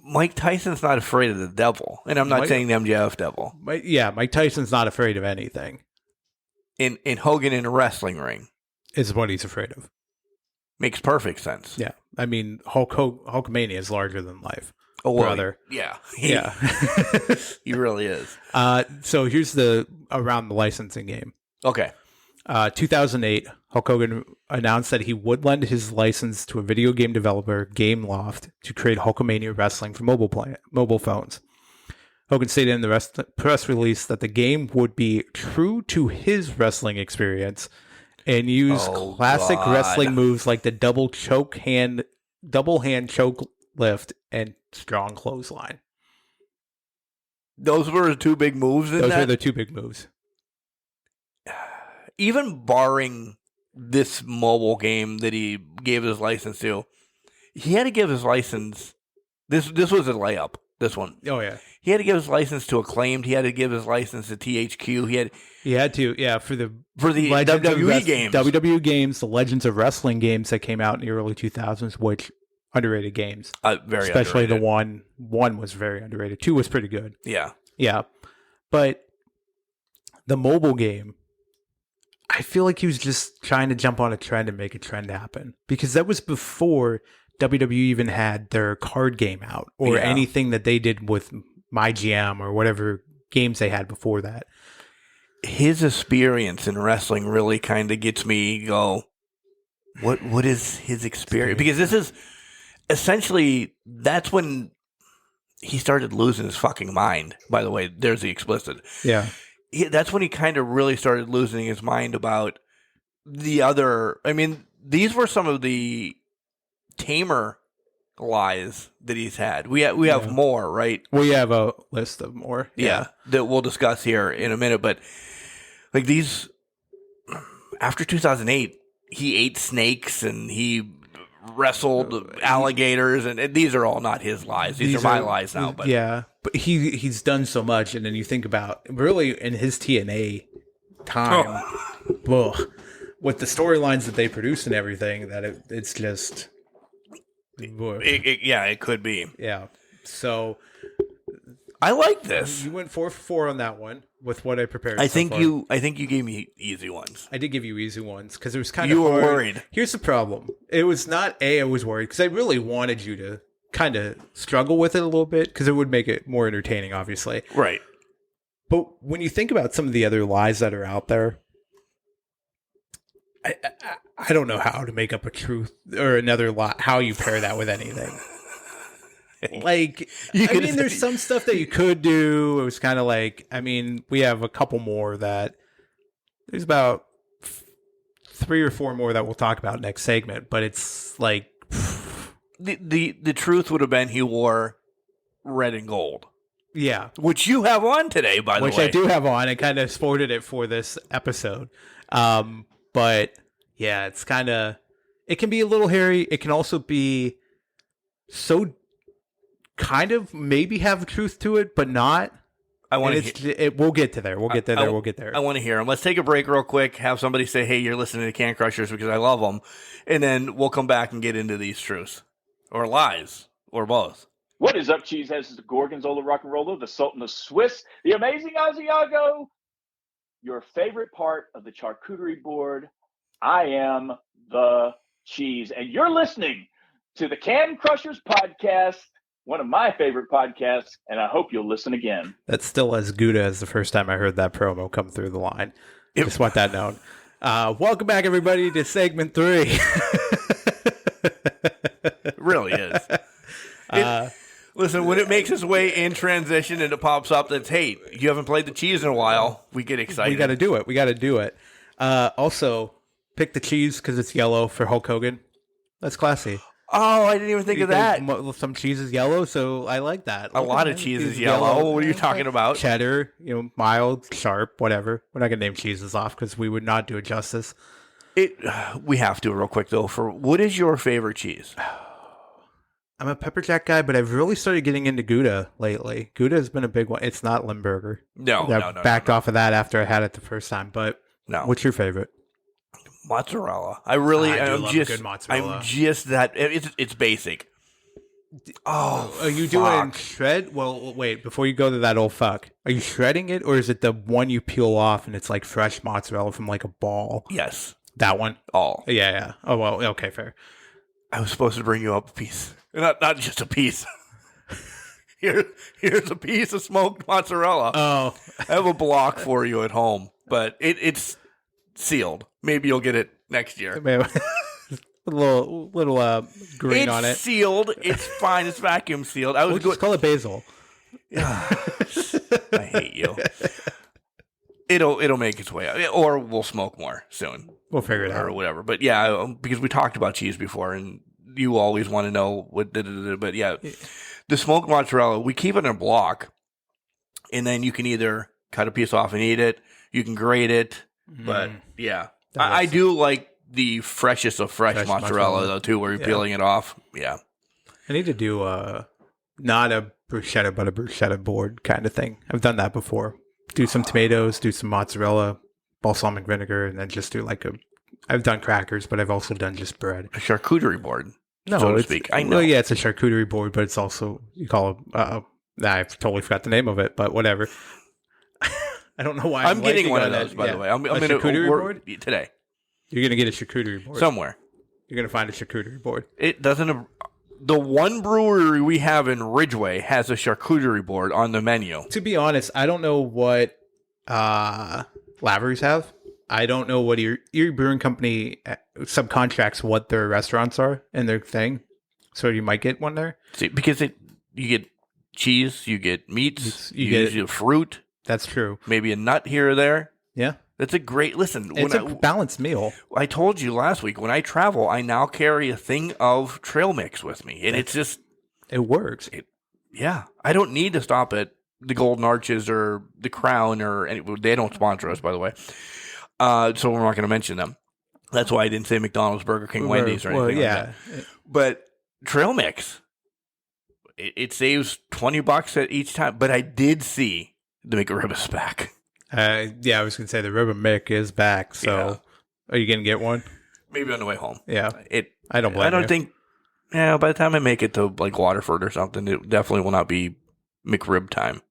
C: Mike Tyson's not afraid of the devil, and I'm not saying the MJF devil.
D: Mike Tyson's not afraid of anything.
C: In Hogan in a wrestling ring.
D: Is what he's afraid of.
C: Makes perfect sense.
D: Yeah. I mean, Hulkamania is larger than life.
C: Oh, well,
D: brother.
C: Yeah.
D: Yeah.
C: He really is.
D: So here's around the licensing game.
C: Okay.
D: 2008, Hulk Hogan announced that he would lend his license to a video game developer, Gameloft, to create Hulkamania Wrestling for mobile phones. Hogan stated in the press release that the game would be true to his wrestling experience and use classic wrestling moves like the double hand choke lift, and strong clothesline.
C: Those were the two big moves in that?
D: Those were the two big moves.
C: Even barring this mobile game that he gave his license to, he had to give his license. This was a layup, this one.
D: Oh, yeah.
C: He had to give his license to Acclaimed. He had to give his license to THQ. He had to,
D: yeah, for the
C: WWE games.
D: WWE games, the Legends of Wrestling games that came out in the early 2000s, which underrated games.
C: Very
D: especially
C: underrated.
D: the one was very underrated. 2 was pretty good.
C: Yeah.
D: Yeah. But the mobile game, I feel like he was just trying to jump on a trend and make a trend happen, because that was before WWE even had their card game out or anything that they did with MyGM or whatever games they had before that.
C: His experience in wrestling really kind of gets me go, what is his experience? Because this is essentially, that's when he started losing his fucking mind. By the way, there's the explicit.
D: Yeah.
C: that's when he kind of really started losing his mind about the other. I mean, these were some of the tamer lies that he's had. We have more, right?
D: We have a list of more.
C: Yeah, that we'll discuss here in a minute. But like these, after 2008, he ate snakes and he wrestled alligators, and these are all not his lies. These are my lies now. But
D: but he's done so much, and then you think about really in his TNA time, well, with the storylines that they produce and everything, that it's just.
C: It could be.
D: Yeah. So
C: I like this.
D: You went 4 for 4 on that one with what I prepared.
C: I think you gave me easy ones.
D: I did give you easy ones because it was kind of
C: you were
D: hard.
C: Worried.
D: Here's the problem. It was not I was worried because I really wanted you to kind of struggle with it a little bit because it would make it more entertaining, obviously.
C: Right.
D: But when you think about some of the other lies that are out there, I don't know how to make up a truth or another lie, how you pair that with anything. Like, there's some stuff that you could do. It was kind of like, we have a couple more that there's about 3 or 4 more that we'll talk about next segment, but it's like
C: the truth would have been he wore red and gold.
D: Yeah.
C: Which you have on today, by the way.
D: Which I do have on. I kind of sported it for this episode. But yeah, it's kind of, it can be a little hairy. It can also be so kind of maybe have truth to it, but not. We'll get to there. We'll get there. We'll get there.
C: I want to hear them. Let's take a break real quick. Have somebody say, hey, you're listening to Can Crushers because I love them. And then we'll come back and get into these truths or lies or both.
G: What is up, cheeseheads? This is the Gorgonzola Rock and Roller, the Sultan of Swiss, the amazing Asiago, your favorite part of the charcuterie board. I am the cheese, and you're listening to the Can Crushers podcast, one of my favorite podcasts, and I hope you'll listen again.
D: That's still as good as the first time I heard that promo come through the line. Just want that known. Welcome back, everybody, to segment 3.
C: It really is. Listen, when it makes its way in transition and it pops up that's, hey, you haven't played the cheese in a while, we get excited.
D: We got to do it. Also, pick the cheese because it's yellow for Hulk Hogan. That's classy.
C: Oh, I didn't even think of that.
D: Some cheese is yellow, so I like that.
C: A lot of cheese is yellow. What are you talking about?
D: Cheddar, mild, sharp, whatever. We're not going to name cheeses off because we would not do it justice.
C: We have to real quick, though. What is your favorite cheese?
D: I'm a pepper jack guy, but I've really started getting into Gouda lately. Gouda has been a big one. It's not Limburger.
C: No.
D: Backed off of that after I had it the first time. But what's your favorite?
C: Mozzarella. I'm just
D: good mozzarella.
C: I'm just that. It's basic. Oh,
D: are you doing shred? Well, wait. Before you go to that old fuck, are you shredding it, or is it the one you peel off and it's like fresh mozzarella from like a ball?
C: Yes,
D: that one.
C: All.
D: Yeah. Oh well. Okay, fair.
C: I was supposed to bring you up a piece. Not just a piece. Here's a piece of smoked mozzarella.
D: Oh.
C: I have a block for you at home, but it's sealed. Maybe you'll get it next year.
D: a little green on it.
C: It's sealed. It's fine. It's vacuum sealed.
D: We'll just call it basil.
C: I hate you. It'll make its way out, or we'll smoke more soon.
D: We'll figure it out
C: or whatever. But yeah, because we talked about cheese before, and you always want to know what. But yeah, the smoked mozzarella, we keep it in a block, and then you can either cut a piece off and eat it. You can grate it, but yeah, I do like the freshest of fresh mozzarella though too, where you're peeling it off. Yeah,
D: I need to do not a bruschetta, but a bruschetta board kind of thing. I've done that before. Do some tomatoes, do some mozzarella, balsamic vinegar, and then just do I've done crackers, but I've also done just bread.
C: A charcuterie board,
D: so to speak. I know. Well, yeah, it's a charcuterie board, but it's also, you call it, I totally forgot the name of it, but whatever. I don't know why
C: I'm getting one of those, by the way. I'm going to
D: charcuterie board
C: today.
D: You're going to get a charcuterie board
C: somewhere.
D: You're going to find a charcuterie board.
C: It doesn't. The one brewery we have in Ridgeway has a charcuterie board on the menu.
D: To be honest, I don't know what Lavery's have. I don't know what your brewing company subcontracts what their restaurants are and their thing. So you might get one there.
C: See, because you get cheese, you get meats, you get fruit.
D: That's true.
C: Maybe a nut here or there.
D: Yeah.
C: That's a great listen.
D: It's a balanced meal.
C: I told you last week, when I travel, I now carry a thing of trail mix with me, and it's just
D: it works.
C: Yeah, I don't need to stop at the Golden Arches or the Crown or any. They don't sponsor us, by the way, so we're not going to mention them. That's why I didn't say McDonald's, Burger King, Wendy's, or anything like that. But trail mix, it saves $20 at each time. But I did see the McRib is back.
D: Yeah, I was going to say the Rib and Mick is back. So, Are you going to get one?
C: Maybe on the way home.
D: Yeah,
C: I don't think. Yeah, by the time I make it to like Waterford or something, it definitely will not be McRib time.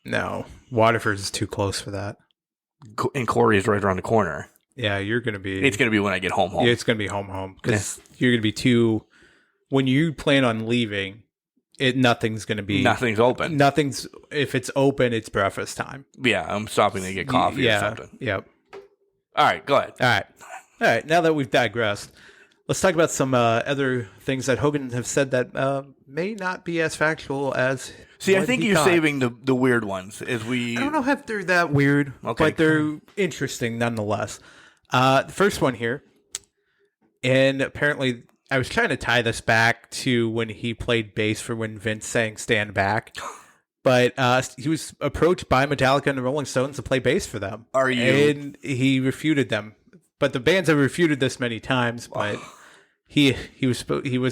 D: No, Waterford is too close for that.
C: And Corey is right around the corner.
D: Yeah, you're going to be.
C: It's going to be when I get home.
D: Yeah, it's going to be home because you're going to be too. When you plan on leaving. Nothing's going to be...
C: Nothing's open.
D: If it's open, it's breakfast time.
C: Yeah, I'm stopping to get coffee or something.
D: Yep.
C: All right, go ahead.
D: All right, now that we've digressed, let's talk about some other things that Hogan have said that may not be as factual as...
C: See, I think you're saving the weird ones as we...
D: I don't know if they're that weird, but they're interesting nonetheless. The first one here, and apparently... I was trying to tie this back to when he played bass for when Vince sang Stand Back. But he was approached by Metallica and the Rolling Stones to play bass for them.
C: Are you?
D: And he refuted them. But the bands have refuted this many times. But he was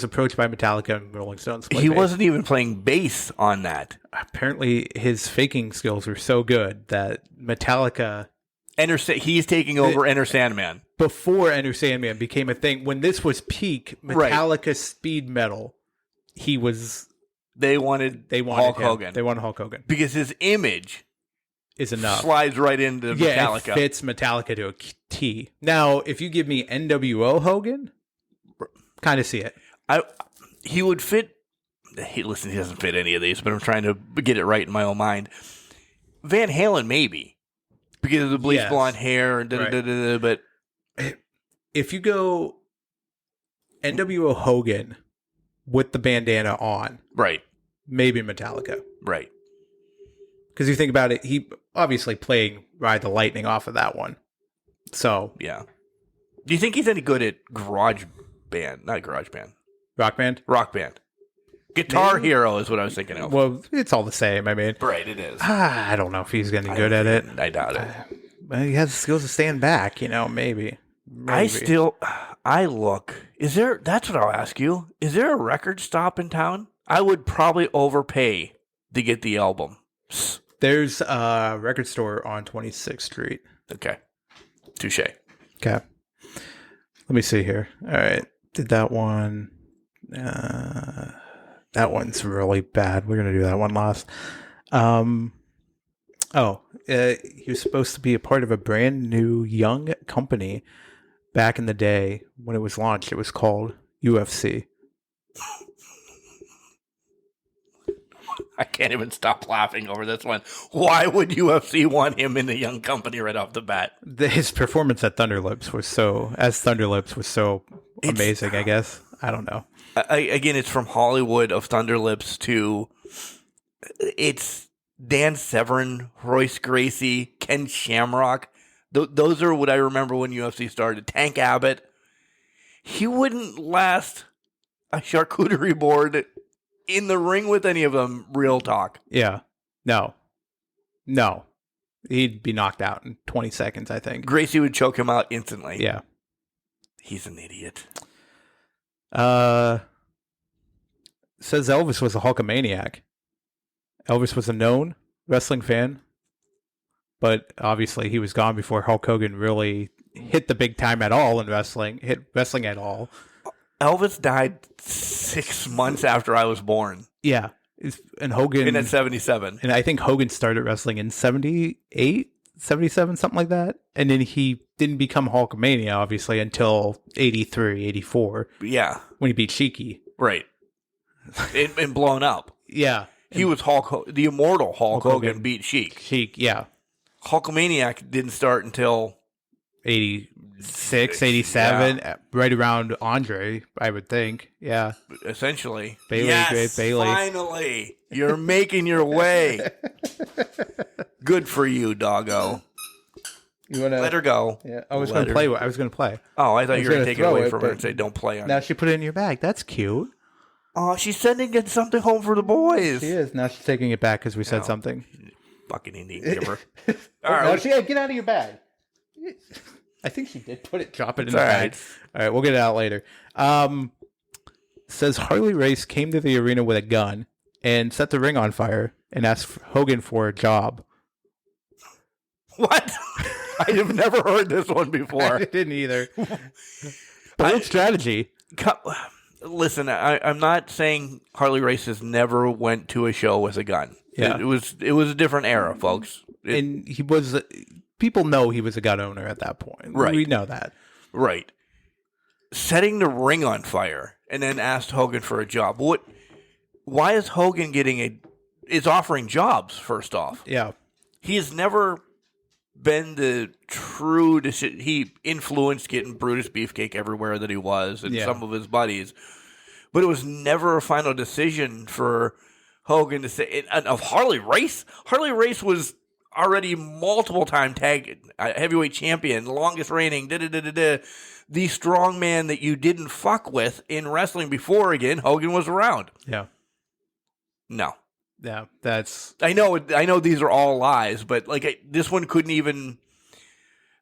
D: approached by Metallica and Rolling Stones to play bass.
C: He wasn't even playing bass on that.
D: Apparently his faking skills were so good that Metallica...
C: He's taking over Enter Sandman.
D: Before Enter Sandman became a thing, when this was peak Metallica speed metal, he was...
C: They wanted Hulk Hogan.
D: They wanted Hulk Hogan.
C: Because his image
D: is enough.
C: Slides right into Metallica.
D: It fits Metallica to a T. Now, if you give me NWO Hogan, kind of see it.
C: He would fit... Listen, he doesn't fit any of these, but I'm trying to get it right in my own mind. Van Halen, maybe. Because of the bleach blonde hair, but
D: if you go NWO Hogan with the bandana on,
C: right,
D: maybe Metallica,
C: right?
D: Because you think about it, he obviously playing Ride the Lightning off of that one. So
C: yeah, do you think he's any good at garage band? Not garage band,
D: rock band,
C: Guitar Hero is what I was thinking of.
D: Well, it's all the same. I mean,
C: right? It is.
D: I don't know if he's getting good at it.
C: I doubt it.
D: But he has the skills to stand back. Maybe.
C: I look. Is there? That's what I'll ask you. Is there a record stop in town? I would probably overpay to get the album.
D: There's a record store on 26th Street.
C: Okay. Touche.
D: Okay. Let me see here. All right. Did that one. That one's really bad. We're going to do that one last. He was supposed to be a part of a brand new young company back in the day when it was launched. It was called UFC.
C: I can't even stop laughing over this one. Why would UFC want him in the young company right off the bat?
D: His performance at Thunderlips was so amazing, I guess. I don't know.
C: Again, it's from Hollywood of Thunderlips to it's Dan Severn, Royce Gracie, Ken Shamrock. Those are what I remember when UFC started. Tank Abbott. He wouldn't last a charcuterie board in the ring with any of them, real talk.
D: Yeah. No. He'd be knocked out in 20 seconds, I think.
C: Gracie would choke him out instantly.
D: Yeah.
C: He's an idiot.
D: Says Elvis was a Hulkamaniac. Elvis was a known wrestling fan, but obviously he was gone before Hulk Hogan really hit the big time at all in wrestling, hit wrestling at all.
C: Elvis died 6 months after I was born.
D: Yeah. And Hogan...
C: in 77.
D: And I think Hogan started wrestling in 78, 77, something like that. And then he didn't become Hulkamania, obviously, until 83, 84.
C: Yeah.
D: When he beat Sheiky.
C: Right. and blown up.
D: Yeah.
C: He was the immortal Hulk Hogan beat Sheik.
D: Yeah.
C: Hulkamaniac didn't start until
D: 86, 87, right around Andre, I would think. Yeah.
C: Essentially.
D: Bailey,
C: yes,
D: Great Bailey.
C: Finally. You're making your way. Good for you, doggo.
D: You want to
C: Let her go.
D: Yeah, I was going to play. I was going to play.
C: Oh, I thought you were going to take it away
D: throw it,
C: from her
D: but-
C: and say, don't play on
D: Now
C: it.
D: she put it in your bag. That's cute.
C: Oh, she's sending in something home for the boys.
D: She is. Now she's taking it back because we said
C: Oh.
D: something.
C: Fucking Indian giver.
D: All
C: right.
D: right, get out of your bag. I think she did drop it in
C: It's
D: the
C: all
D: bag.
C: right.
D: All right, we'll get it out later. Says Harley Race came to the arena with a gun and set the ring on fire and asked Hogan for a job.
C: What? I have never heard this one
D: I
C: before.
D: didn't either. Bold strategy.
C: Listen, I'm not saying Harley Races never went to a show with a gun.
D: Yeah.
C: It was a different era, folks.
D: And he was... People know he was a gun owner at that point.
C: Right.
D: We know that.
C: Right. Setting the ring on fire and then asked Hogan for a job. Why is Hogan is offering jobs, first off?
D: Yeah.
C: He has never been the true decision. He influenced getting Brutus Beefcake everywhere that he was and some of his buddies. But it was never a final decision for Hogan to say. And of Harley Race? Harley Race was already multiple time tag heavyweight champion, longest reigning, the strong man that you didn't fuck with in wrestling before again. Hogan was around.
D: Yeah.
C: No.
D: Yeah. That's...
C: I know these are all lies, but this one couldn't even.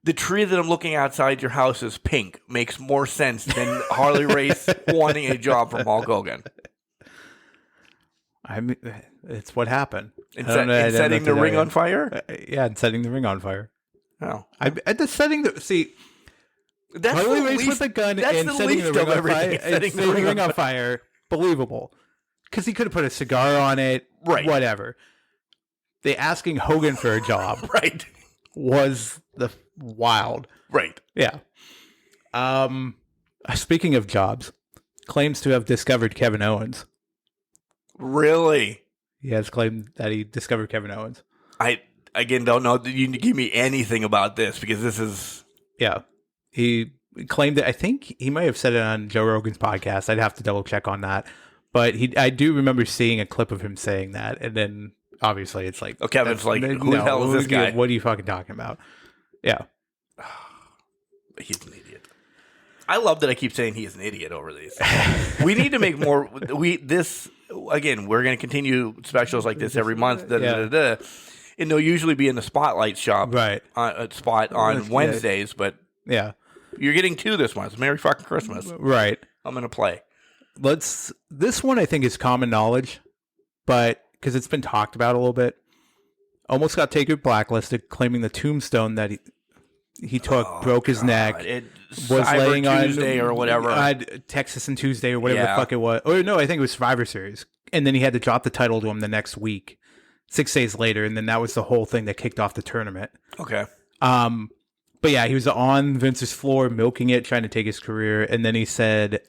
C: The tree that I'm looking outside your house is pink makes more sense than Harley Race wanting a job from Hulk Hogan.
D: I mean, it's what happened.
C: And setting the ring on fire?
D: Yeah, and setting the ring on fire.
C: Oh. That's
D: Harley
C: the
D: Race
C: least,
D: with a gun
C: that's
D: and
C: the
D: setting
C: least
D: the ring
C: of
D: on fire,
C: everything.
D: and setting the ring on fire, believable. Because he could have put a cigar on it,
C: Right.
D: whatever. The asking Hogan for a job
C: Right.
D: was the wild.
C: Right.
D: Yeah. Speaking of jobs, claims to have discovered Kevin Owens.
C: Really?
D: He has claimed that he discovered Kevin Owens.
C: I, again, don't know that you can give me anything about this because this is...
D: Yeah. He claimed it. I think he might have said it on Joe Rogan's podcast. I'd have to double check on that. But I do remember seeing a clip of him saying that. And then obviously it's like...
C: Oh, Kevin's like, who the hell is this guy?
D: What are you fucking talking about? Yeah.
C: He's an idiot. I love that I keep saying he is an idiot over these. We need to make more... Again, we're going to continue specials like this every month. And they'll usually be in the Spotlight shop.
D: Right.
C: Spot on Wednesdays, but...
D: Yeah.
C: You're getting 2 this month. Merry fucking Christmas.
D: Right.
C: I'm going to play.
D: This one I think is common knowledge, but because it's been talked about a little bit. Almost got Taker blacklisted, claiming the tombstone that he took broke his neck. Was
C: Cyber
D: laying on
C: Tuesday or whatever.
D: Texas and Tuesday or whatever the
C: Yeah.
D: fuck it was. Or no, I think it was Survivor Series. And then he had to drop the title to him the next week, 6 days later, and then that was the whole thing that kicked off the tournament.
C: Okay.
D: But yeah, he was on Vince's floor milking it, trying to take his career. And then he said,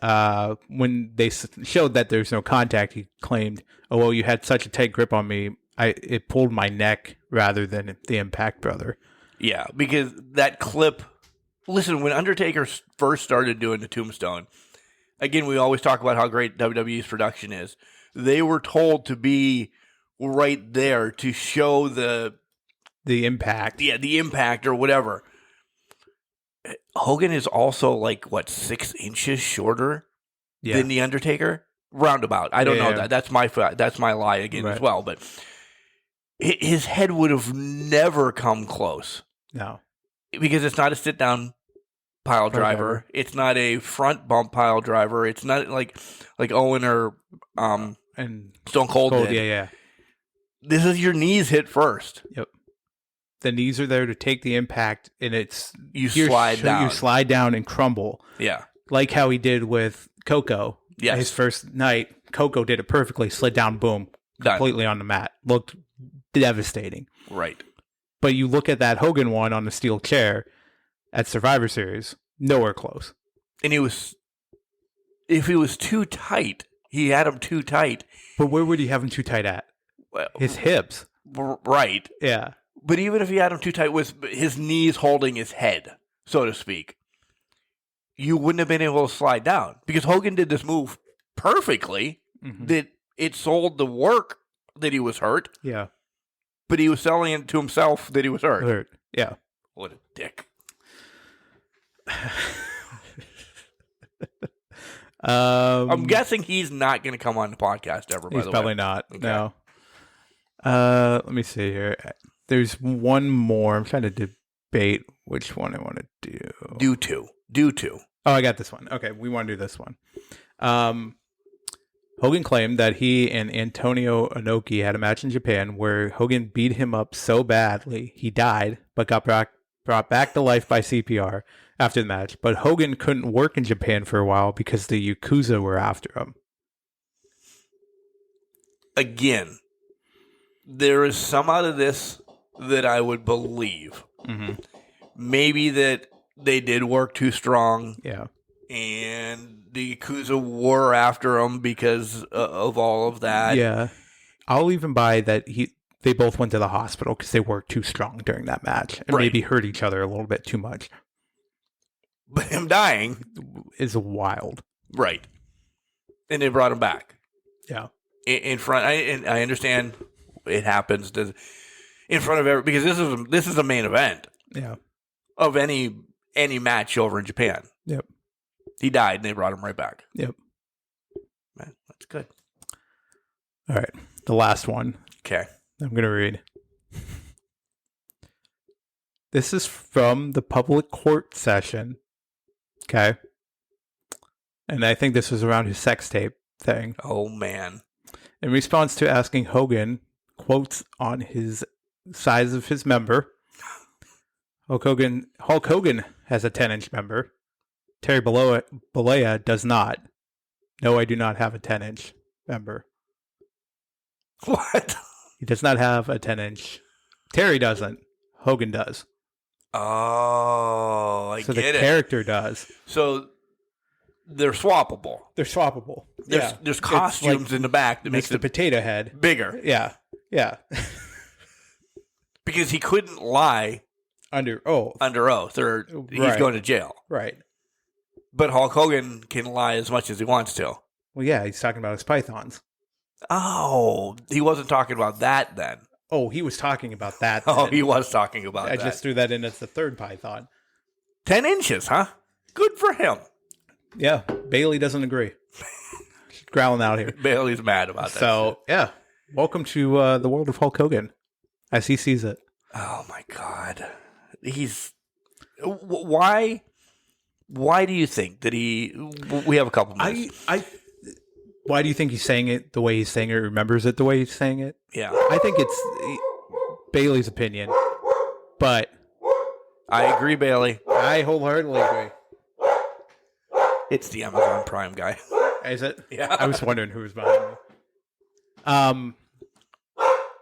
D: when they showed that there's no contact, he claimed, "Oh well, you had such a tight grip on me, it pulled my neck rather than the impact, brother."
C: Yeah, because that clip. Listen, when Undertaker first started doing the Tombstone, again, we always talk about how great WWE's production is. They were told to be right there to show the
D: impact.
C: Yeah, the impact or whatever. Hogan is also like 6 inches shorter than the Undertaker, roundabout. I don't know that. That's my lie again as well. But his head would have never come close.
D: No,
C: because it's not a sit down pile driver. It's not a front bump pile driver. It's not like Owen or
D: and
C: Stone Cold did.
D: Yeah.
C: This is your knees hit first.
D: Yep. The knees are there to take the impact, and
C: you slide down.
D: You slide down and crumble.
C: Yeah.
D: Like how he did with Coco.
C: Yes.
D: His first night, Coco did it perfectly. Slid down, boom,
C: Done.
D: completely on the mat. Looked devastating.
C: Right.
D: But you look at that Hogan one on the steel chair at Survivor Series, nowhere close.
C: And if he was too tight, he had him too tight.
D: But where would he have him too tight at?
C: Well,
D: his hips.
C: Right.
D: Yeah.
C: But even if he had him too tight with his knees holding his head, so to speak, you wouldn't have been able to slide down. Because Hogan did this move perfectly. Mm-hmm. That it sold the work that he was hurt.
D: Yeah.
C: but he was selling it to himself that he was hurt.
D: Hurt. Yeah.
C: What a dick. I'm guessing he's not going to come on the podcast ever, by
D: He's
C: the way.
D: probably not.
C: Okay.
D: No. Let me see here. There's one more. I'm trying to debate which one I want to do.
C: Do two.
D: Oh, I got this one. Okay, we want to do this one. Hogan claimed that he and Antonio Inoki had a match in Japan where Hogan beat him up so badly he died, but got brought back to life by CPR after the match. But Hogan couldn't work in Japan for a while because the Yakuza were after him.
C: Again, there is some out of this that I would believe.
D: Mm-hmm.
C: Maybe that they did work too strong.
D: Yeah.
C: And the Yakuza were after him because of all of that.
D: Yeah. I'll even buy that they both went to the hospital because they worked too strong during that match and maybe hurt each other a little bit too much.
C: But him dying
D: is wild.
C: Right. And they brought him back.
D: Yeah.
C: In front, I understand it happens in front of every, because this is a main event.
D: Yeah.
C: Of any match over in Japan.
D: Yep.
C: He died and they brought him right back.
D: Yep.
C: Man, that's good.
D: All right. The last one.
C: Okay.
D: I'm going to read. This is from the public court session. Okay. And I think this was around his sex tape thing.
C: Oh, man.
D: In response to asking Hogan quotes on his size of his member, Hulk Hogan has a 10-inch member. Terry Bollea does not. No, I do not have a 10-inch member.
C: What?
D: He does not have a 10-inch. Terry doesn't. Hogan does.
C: Oh, I
D: so
C: get
D: the
C: it.
D: character does.
C: So they're swappable.
D: They're swappable.
C: There's costumes in the back that makes
D: the
C: it
D: potato head
C: bigger.
D: Yeah. Yeah.
C: Because he couldn't lie
D: under oath,
C: or he's going to jail.
D: Right.
C: But Hulk Hogan can lie as much as he wants to.
D: Well, yeah, he's talking about his pythons.
C: Oh, he wasn't talking about that then.
D: Oh, he was talking about that.
C: Oh,
D: then.
C: he was talking about that.
D: I just threw that in as the third python.
C: 10 inches, huh? Good for him.
D: Yeah, Bailey doesn't agree. She's growling out here.
C: Bailey's mad about that.
D: So, yeah, welcome to the world of Hulk Hogan, as he sees it.
C: Oh my God, why? Why do you think that we have a couple minutes?
D: Why do you think he's saying it the way he's saying it? Remembers it the way he's saying it?
C: Yeah,
D: I think it's Bailey's opinion, but
C: I agree, Bailey.
D: I wholeheartedly agree.
C: It's the Amazon Prime guy.
D: Is it?
C: Yeah.
D: I was wondering who was behind me.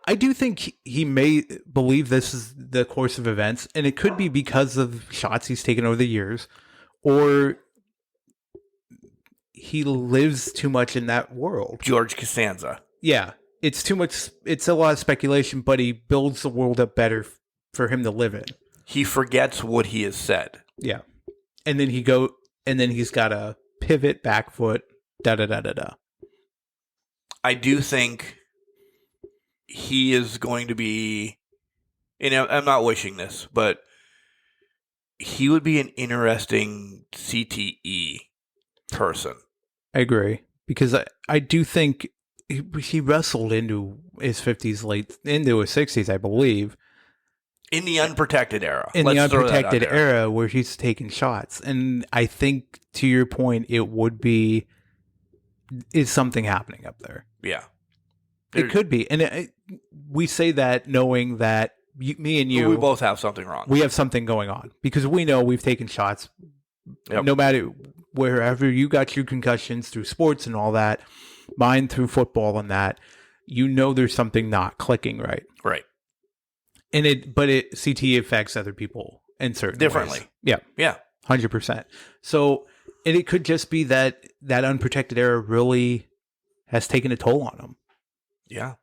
D: I do think he may believe this is the course of events, and it could be because of shots he's taken over the years, or he lives too much in that world.
C: George Costanza.
D: Yeah. It's too much. It's a lot of speculation, but he builds the world up better for him to live in.
C: He forgets what he has said.
D: Yeah. And then he's got a pivot, back foot, da-da-da-da-da.
C: I do think he is going to be, and I'm not wishing this, but he would be an interesting CTE person.
D: I agree. Because I do think he wrestled into his 50s, into his 60s, I believe.
C: In the unprotected era.
D: In the unprotected era where he's taking shots. And I think, to your point, is something happening up there.
C: Yeah.
D: It could be. And we say that knowing that me and you.
C: We both have something wrong.
D: We have something going on. Because we know we've taken shots.
C: Yep.
D: No matter wherever you got your concussions through sports and all that. Mine through football and that. You know there's something not clicking right.
C: Right.
D: And CTE affects other people in certain
C: differently.
D: ways. Yeah.
C: Yeah.
D: 100%. So, and it could just be that unprotected era really has taken a toll on him.
C: Yeah.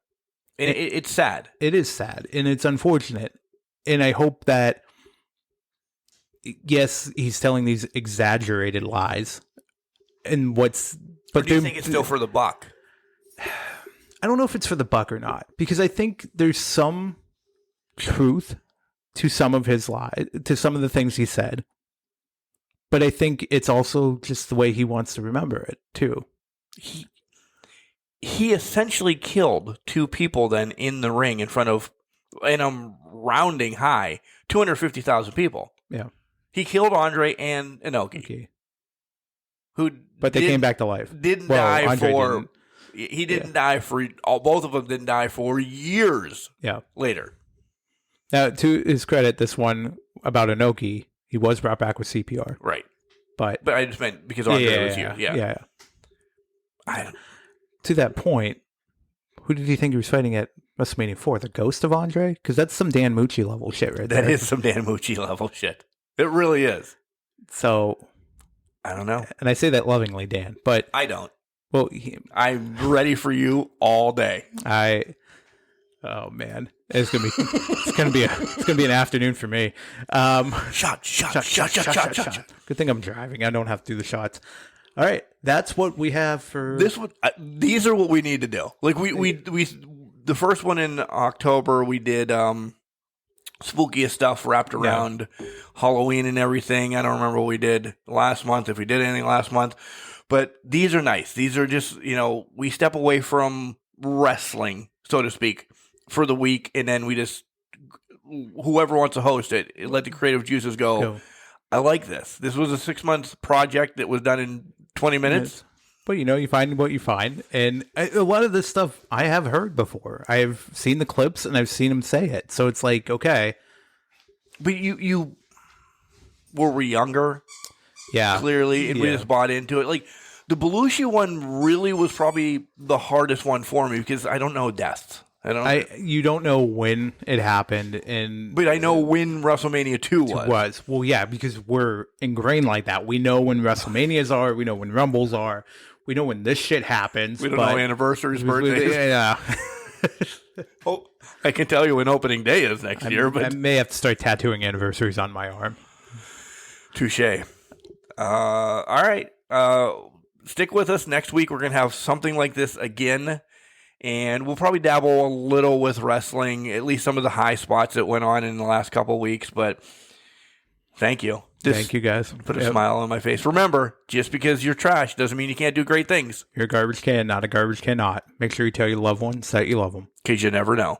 C: And it's sad.
D: It is sad. And it's unfortunate. And I hope that, yes, he's telling these exaggerated lies. And but
C: do you think it's still for the buck?
D: I don't know if it's for the buck or not. Because I think there's some truth to some of his to some of the things he said. But I think it's also just the way he wants to remember it too.
C: He essentially killed 2 people then in the ring in front of, and I'm rounding high, 250,000 people.
D: Yeah.
C: He killed Andre and Inoki.
D: But they came back to life.
C: Didn't die for. He didn't die for. Both of them didn't die for years.
D: Yeah.
C: Later.
D: Now, to his credit, this one about Inoki, he was brought back with CPR.
C: Right.
D: But
C: I just meant because Andre was here. Yeah.
D: To that point, who did you think he was fighting at WrestleMania 4? The ghost of Andre? Because that's some Dan Mucci level shit right there.
C: That is some Dan Mucci level shit. It really is.
D: So,
C: I don't know.
D: And I say that lovingly, Dan, but
C: I don't.
D: Well,
C: I'm ready for you all day.
D: Oh man, it's gonna be an afternoon for me.
C: Shot.
D: Good thing I'm driving. I don't have to do the shots. All right, that's what we have for
C: this one. These are what we need to do. Like we the first one in October we did spookiest stuff wrapped around Halloween and everything. I don't remember what we did last month, if we did anything last month. But these are nice. These are just, we step away from wrestling, so to speak, for the week, and then we just, whoever wants to host it, let the creative juices go. I like this. This was a 6-month project that was done in 20 minutes.
D: But, you find what you find. And a lot of this stuff I have heard before. I've seen the clips, and I've seen him say it. So it's like, okay.
C: But you were we younger?
D: Yeah.
C: Clearly, and we just bought into it. Like, the Belushi one really was probably the hardest one for me because I don't know deaths.
D: You don't know when it happened,
C: but I know when WrestleMania 2 was.
D: Well, yeah, because we're ingrained like that. We know when WrestleManias are. We know when Rumbles are. We know when this shit happens.
C: We don't know anniversaries, birthdays.
D: Yeah.
C: Oh, I can tell you when opening day is next year. But
D: I may have to start tattooing anniversaries on my arm.
C: Touche. All right. Stick with us. Next week, we're going to have something like this again. And we'll probably dabble a little with wrestling, at least some of the high spots that went on in the last couple of weeks. But thank you.
D: Thank you, guys.
C: Put a smile on my face. Remember, just because you're trash doesn't mean you can't do great things.
D: You're a garbage can, not a garbage cannot. Make sure you tell your loved ones that you love them.
C: Because you never know.